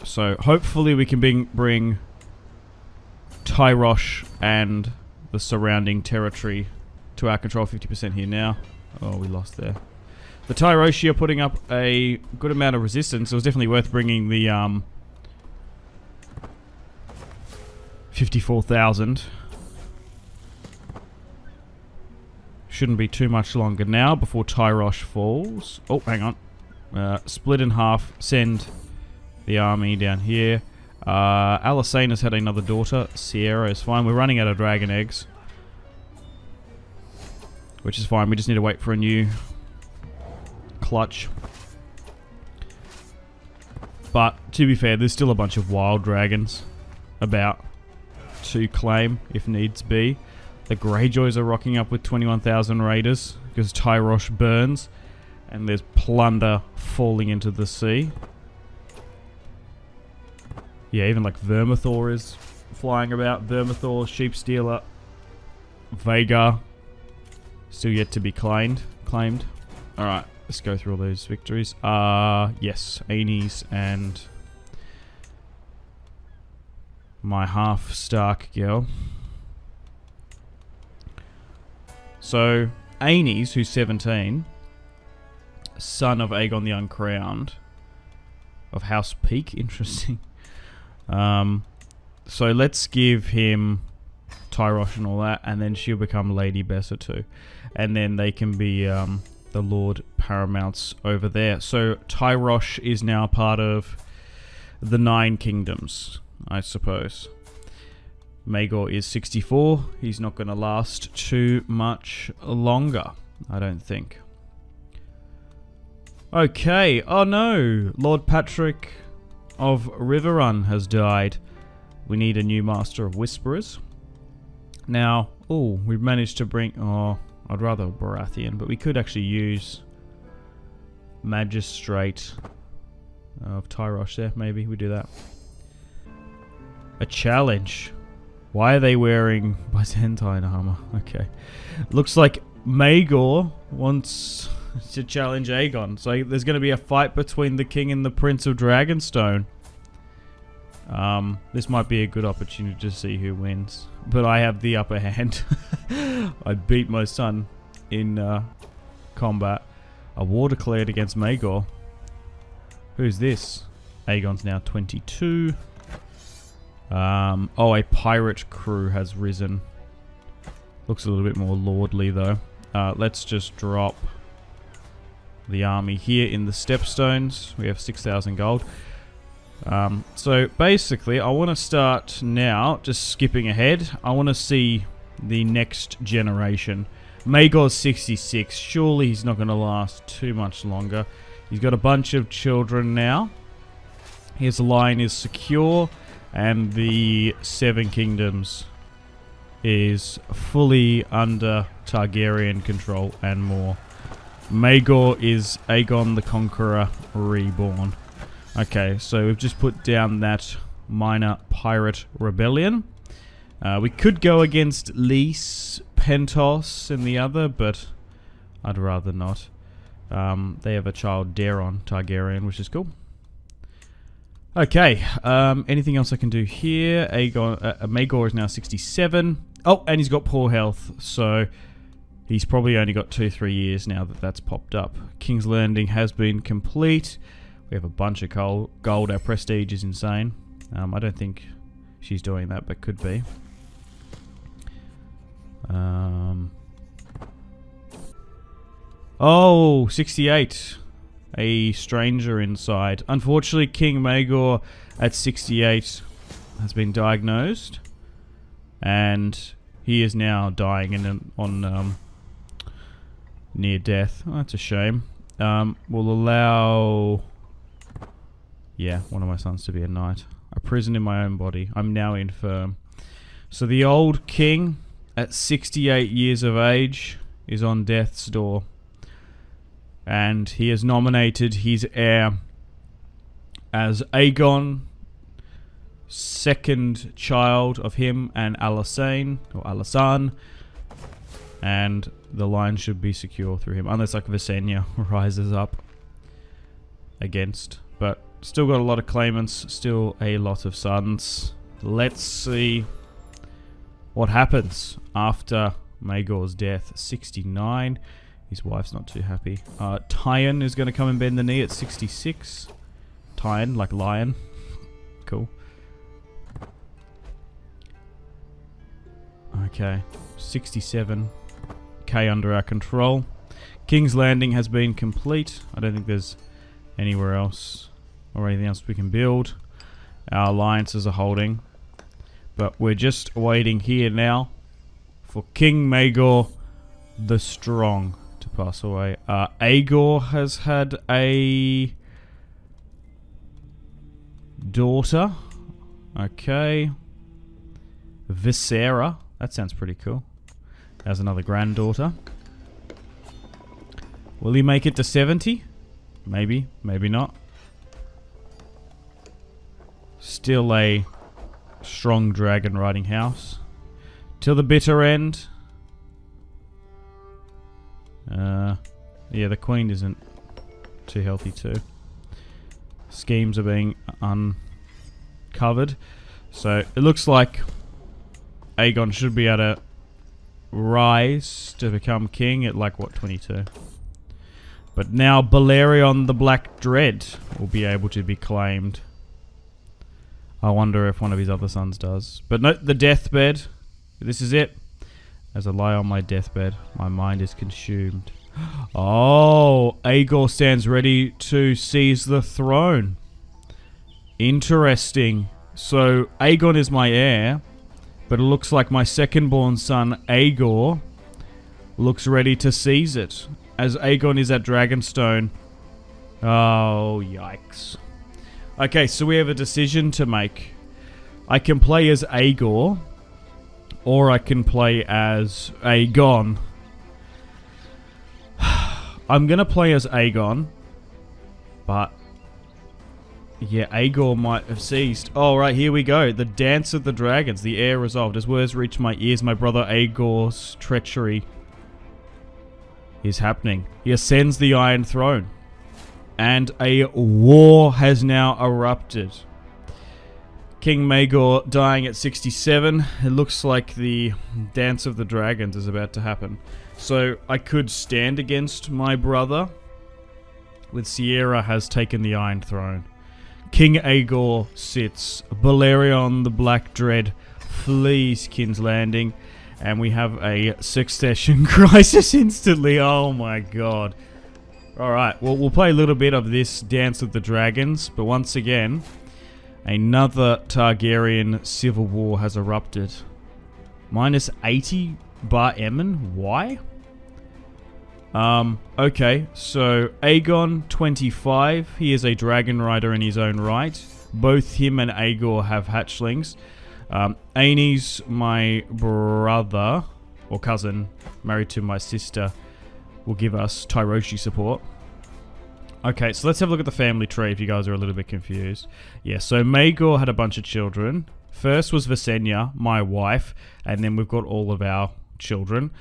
Speaker 1: So hopefully we can bring Tyrosh and the surrounding territory to our control. 50% here now. Oh, we lost there. The Tyroshi are putting up a good amount of resistance. It was definitely worth bringing the 54,000. Shouldn't be too much longer now before Tyrosh falls. Oh, hang on. Split in half. Send the army down here. Alysanne has had another daughter. Sierra is fine. We're running out of dragon eggs, which is fine. We just need to wait for a new clutch. But to be fair, there's still a bunch of wild dragons about to claim if needs be. The Greyjoys are rocking up with 21,000 raiders because Tyrosh burns and there's plunder falling into the sea. Yeah, even like Vermithor is flying about. Vermithor, Sheep Stealer, Vhagar, still yet to be claimed. Alright, let's go through all those victories. Yes, Aenys and my half Stark girl. So, Aenys, who's 17, son of Aegon the Uncrowned, of House Peak, interesting. So let's give him Tyrosh and all that, and then she'll become Lady Besser too. And then they can be the Lord Paramounts over there. So Tyrosh is now part of the 9 Kingdoms, I suppose. Maegor is 64. He's not going to last too much longer, I don't think. Okay. Oh no. Lord Patrick of Riverrun has died. We need a new Master of Whisperers. Now, we've managed to bring... Oh, I'd rather Baratheon, but we could actually use Magistrate of Tyrosh there. Maybe we do that. A challenge. Why are they wearing Byzantine armor? Okay. Looks like Maegor wants to challenge Aegon. So there's going to be a fight between the King and the Prince of Dragonstone. This might be a good opportunity to see who wins. But I have the upper hand. I beat my son in combat. A war declared against Maegor. Who's this? Aegon's now 22. A pirate crew has risen. Looks a little bit more lordly though. Let's just drop the army here in the stepstones. We have 6,000 gold. So basically I want to start now, just skipping ahead. I want to see the next generation. Maegor's 66. Surely he's not going to last too much longer. He's got a bunch of children now. His line is secure. And the 7 Kingdoms is fully under Targaryen control and more. Maegor is Aegon the Conqueror reborn. Okay, so we've just put down that minor pirate rebellion. We could go against Lys, Pentos and the other, but I'd rather not. They have a child, Daeron Targaryen, which is cool. Okay, anything else I can do here? Maegor is now 67. Oh, and he's got poor health, so he's probably only got 2-3 years now that that's popped up. King's Landing has been complete. We have a bunch of gold. Our prestige is insane. I don't think she's doing that, but could be. Oh, 68. A stranger inside. Unfortunately, King Maegor at 68 has been diagnosed, and he is now dying on near death. Oh, that's a shame. We'll allow, one of my sons to be a knight. A prison in my own body. I'm now infirm. So the old king at 68 years of age is on death's door. And he has nominated his heir as Aegon, second child of him and Alysanne, and the line should be secure through him, unless like Visenya rises up against. But still got a lot of claimants, still a lot of sons. Let's see what happens after Maegor's death. 69. His wife's not too happy. Tyon is going to come and bend the knee at 66. Tyon, like lion. Cool. Okay. 67. K under our control. King's Landing has been complete. I don't think there's anywhere else or anything else we can build. Our alliances are holding. But we're just waiting here now for King Maegor the Strong to pass away. Aegor has had a daughter. Okay. Visera. That sounds pretty cool. Has another granddaughter. Will he make it to 70? Maybe. Maybe not. Still a strong dragon riding house. Till the bitter end. Yeah, the queen isn't too healthy too. Schemes are being uncovered. So it looks like Aegon should be able to rise to become king at like, what, 22? But now Balerion the Black Dread will be able to be claimed. I wonder if one of his other sons does. But no, the deathbed. This is it. As I lie on my deathbed, my mind is consumed. Oh, Aegor stands ready to seize the throne. Interesting. So, Aegon is my heir, but it looks like my second-born son, Aegor, looks ready to seize it. As Aegon is at Dragonstone. Oh, yikes. Okay, so we have a decision to make. I can play as Aegor, or I can play as Aegon. I'm going to play as Aegon, but yeah, Aegor might have seized. Oh, right, here we go. The Dance of the Dragons, the heir resolved. As words reach my ears, my brother Aegor's treachery is happening. He ascends the Iron Throne, and a war has now erupted. King Maegor dying at 67. It looks like the Dance of the Dragons is about to happen. So I could stand against my brother. With Sierra has taken the Iron Throne. King Aegor sits. Balerion the Black Dread flees King's Landing. And we have a succession crisis instantly. Oh my god. Alright, well, we'll play a little bit of this Dance of the Dragons. But once again, another Targaryen civil war has erupted. Minus 80 bar Emin? Why? Okay, so Aegon, 25. He is a dragon rider in his own right. Both him and Aegor have hatchlings. Aenys, my brother, or cousin, married to my sister, will give us Tyroshi support. Okay, so let's have a look at the family tree if you guys are a little bit confused. Yeah, so Maegor had a bunch of children. First was Visenya, my wife, and then we've got all of our children.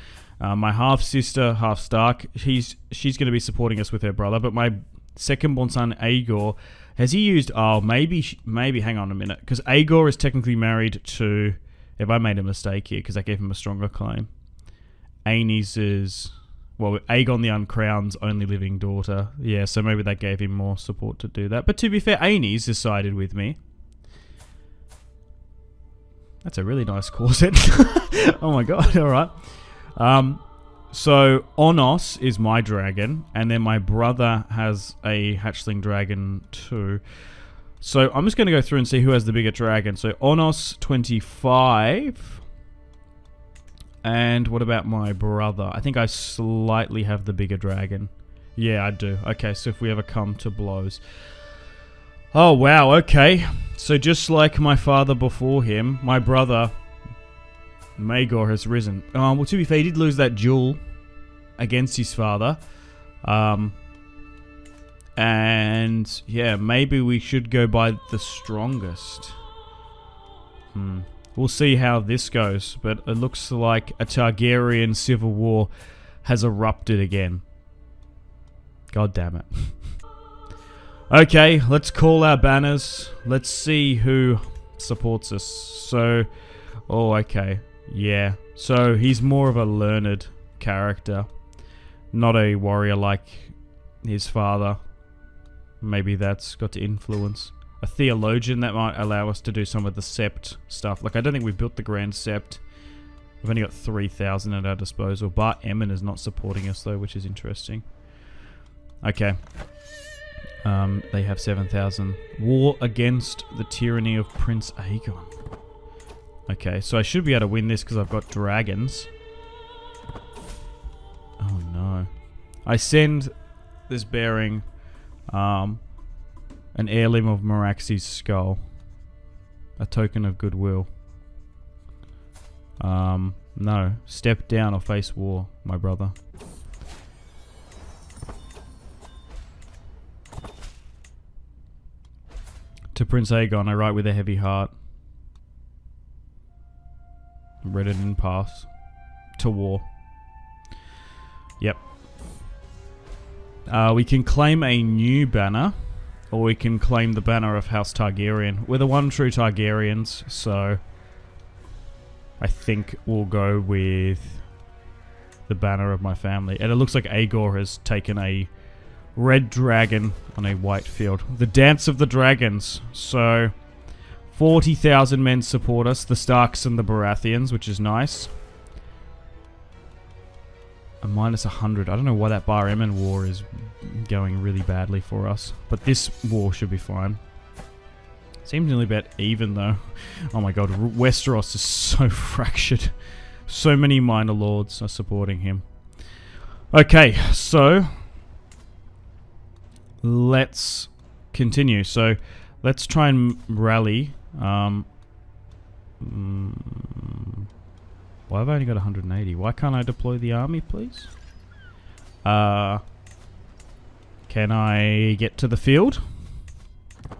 Speaker 1: My half-sister, half-Stark, she's going to be supporting us with her brother, but my second-born son, Aegor, has he used... Oh, maybe, hang on a minute, because Aegor is technically married to... If I made a mistake here, because I gave him a stronger claim. Aenys is... Well, Aegon the Uncrowned's only living daughter. Yeah, so maybe that gave him more support to do that. But to be fair, Aenys has sided with me. That's a really nice corset. Oh my god, alright. So, Onos is my dragon, and then my brother has a hatchling dragon too. So, I'm just going to go through and see who has the bigger dragon. So, Onos, 25. And what about my brother? I think I slightly have the bigger dragon. Yeah, I do. Okay, so if we ever come to blows. Oh, wow, okay. So just like my father before him, my brother, Maegor, has risen. Well, to be fair, he did lose that duel against his father. And, yeah, maybe we should go by the strongest. We'll see how this goes, but it looks like a Targaryen civil war has erupted again. God damn it. Okay, let's call our banners. Let's see who supports us. So, oh, okay. Yeah. So, he's more of a learned character. Not a warrior like his father. Maybe that's got to influence. A theologian that might allow us to do some of the sept stuff. Like, I don't think we've built the Grand Sept. We've only got 3,000 at our disposal. Bart Emin is not supporting us, though, which is interesting. Okay. They have 7,000. War against the tyranny of Prince Aegon. Okay, so I should be able to win this because I've got dragons. Oh, no. I send this bearing... An heirloom of Meraxi's skull. A token of goodwill. No. Step down or face war, my brother. To Prince Aegon, I write with a heavy heart. Read it in pass. To war. Yep. We can claim a new banner, or we can claim the banner of House Targaryen. We're the one true Targaryens, so I think we'll go with the banner of my family. And it looks like Aegor has taken a red dragon on a white field. The Dance of the Dragons. So 40,000 men support us, the Starks and the Baratheons, which is nice. A minus 100. I don't know why that Bar Emin war is going really badly for us. But this war should be fine. Seems nearly about even though. Oh my god, Westeros is so fractured. So many minor lords are supporting him. Okay, so let's continue. So let's try and rally. Why have I only got 180? Why can't I deploy the army, please? Can I get to the field?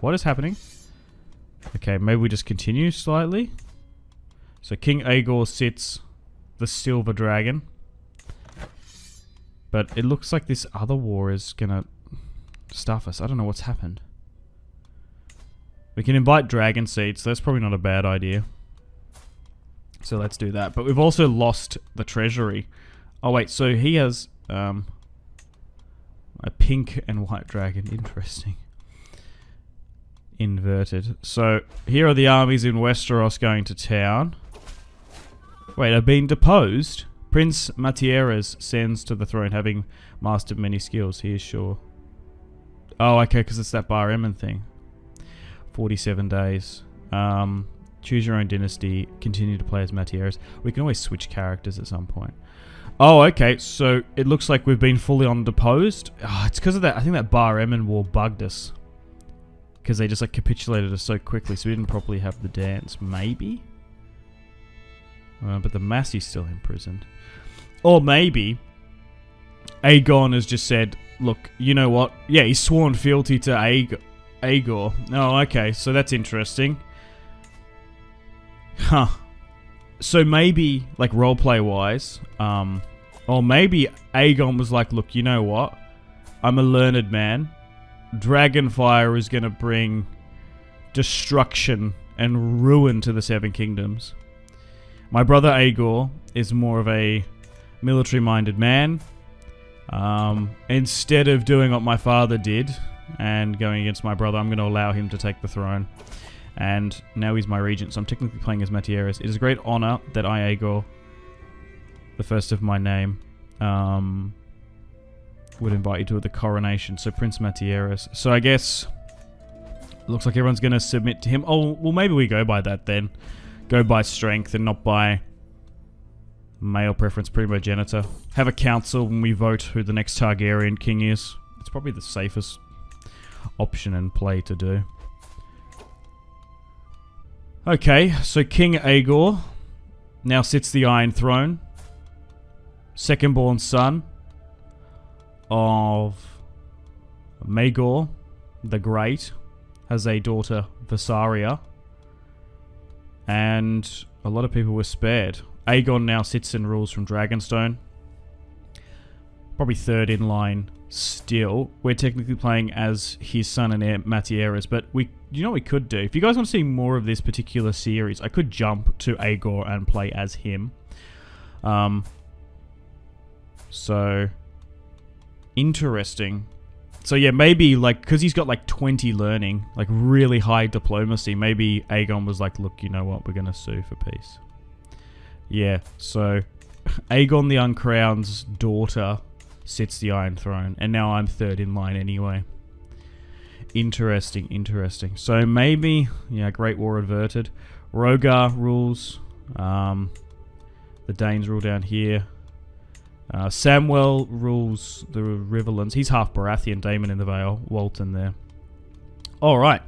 Speaker 1: What is happening? Okay, maybe we just continue slightly. So King Aegor sits the silver dragon. But it looks like this other war is gonna stuff us. I don't know what's happened. We can invite dragon seeds. So that's probably not a bad idea. So let's do that. But we've also lost the treasury. Oh wait, so he has a pink and white dragon. Interesting. Inverted. So here are the armies in Westeros going to town. Wait, I've been deposed. Prince Matieres sends to the throne, having mastered many skills. He is sure. Oh, okay, because it's that Bar Emin thing. 47 days. Choose your own dynasty. Continue to play as Matieres. We can always switch characters at some point. Oh, okay. So it looks like we've been fully on deposed. Oh, it's because of that. I think that Bar Emin war bugged us. Because they just like capitulated us so quickly, so we didn't properly have the dance. Maybe? But the Massey's still imprisoned. Or maybe Aegon has just said, look, you know what? Yeah, he's sworn fealty to Aegor. Oh, okay. So that's interesting. Huh. So maybe, like roleplay-wise, or maybe Aegon was like, look, you know what? I'm a learned man. Dragonfire is going to bring destruction and ruin to the Seven Kingdoms. My brother Aegor is more of a military-minded man. Instead of doing what my father did and going against my brother, I'm going to allow him to take the throne. And now he's my regent, so I'm technically playing as Matieres. It is a great honor that I, Aegor, the first of my name, would invite you to the coronation. So Prince Matieres. So I guess it looks like everyone's going to submit to him. Oh, well maybe we go by that then. Go by strength and not by male preference, primogenitor. Have a council when we vote who the next Targaryen king is. It's probably the safest option and play to do. Okay, so King Aegor now sits the Iron Throne. Second-born son of Maegor the Great, has a daughter, Visaria, and a lot of people were spared. Aegon now sits and rules from Dragonstone. Probably third in line still. We're technically playing as his son and heir, Matieres, but you know what we could do? If you guys want to see more of this particular series, I could jump to Aegor and play as him. So interesting. So yeah, maybe like, because he's got like 20 learning, like really high diplomacy, maybe Aegon was like, look, you know what, we're going to sue for peace. Yeah, so Aegon the Uncrowned's daughter sits the Iron Throne, and now I'm third in line anyway. Interesting, interesting. So maybe, yeah, Great War averted. Rogar rules. The Danes rule down here. Samwell rules the Riverlands. He's half Baratheon, Daemon in the Vale. Walton there. All right.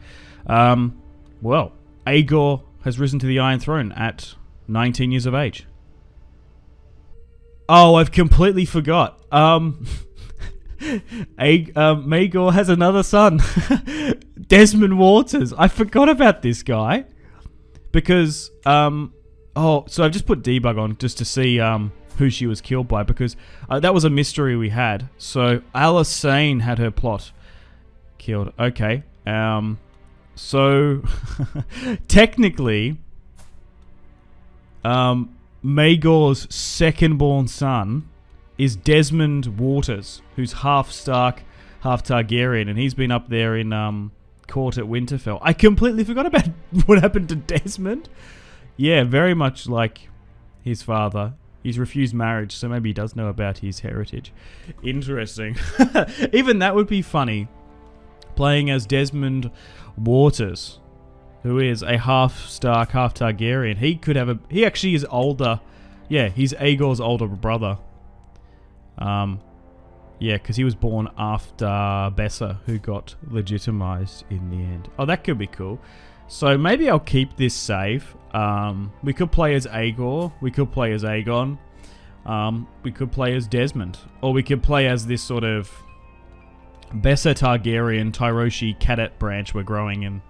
Speaker 1: Well, Aegor has risen to the Iron Throne at 19 years of age. Oh, I've completely forgot. Maegor has another son, Desmond Waters. I forgot about this guy because so I've just put debug on just to see who she was killed by, because that was a mystery we had. So Alysanne had her plot killed. Okay. So technically, Maegor's second-born son is Desmond Waters, who's half Stark, half Targaryen, and he's been up there in court at Winterfell. I completely forgot about what happened to Desmond. Yeah, very much like his father. He's refused marriage, so maybe he does know about his heritage. Interesting. Even that would be funny. Playing as Desmond Waters, who is a half Stark, half Targaryen. He actually is older. Yeah, he's Aegor's older brother. Yeah, because he was born after Bessa, who got legitimized in the end. Oh, that could be cool. So maybe I'll keep this save. We could play as Aegor. We could play as Aegon. We could play as Desmond. Or we could play as this sort of Bessa Targaryen Tyroshi cadet branch we're growing in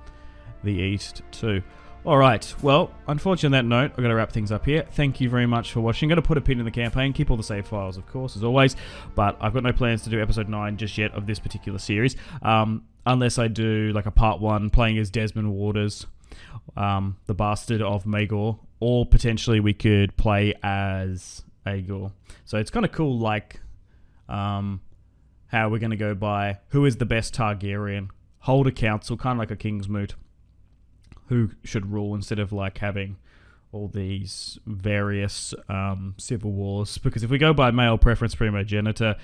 Speaker 1: the east too. Alright, well, unfortunately on that note, I've got to wrap things up here. Thank you very much for watching. I'm going to put a pin in the campaign, keep all the save files, of course, as always, but I've got no plans to do episode 9 just yet of this particular series, unless I do like a part 1 playing as Desmond Waters, the bastard of Maegor, or potentially we could play as Aegor. So it's kind of cool, like, how we're going to go by who is the best Targaryen, hold a council, kind of like a King's Moot, who should rule instead of like having all these various civil wars. Because if we go by male preference primogenitor,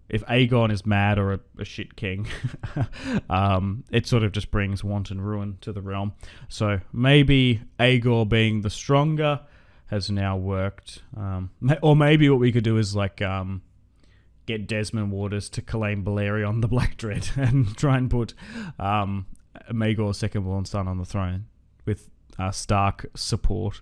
Speaker 1: if Aegon is mad or a shit king, it sort of just brings want and ruin to the realm. So maybe Aegor being the stronger has now worked. Or maybe what we could do is like get Desmond Waters to claim Balerion the Black Dread and try and put Maegor's second-born son on the throne with Stark support,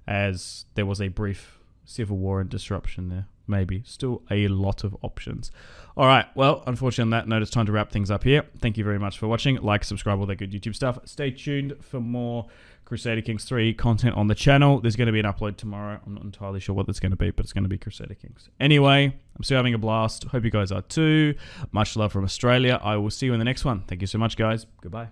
Speaker 1: as there was a brief civil war and disruption there. Maybe. Still a lot of options. Alright, well, unfortunately on that note, it's time to wrap things up here. Thank you very much for watching. Like, subscribe, all that good YouTube stuff. Stay tuned for more Crusader Kings 3 content on the channel. There's going to be an upload tomorrow. I'm not entirely sure what that's going to be, but it's going to be Crusader Kings. Anyway, I'm still having a blast. Hope you guys are too. Much love from Australia. I will see you in the next one. Thank you so much, guys. Goodbye.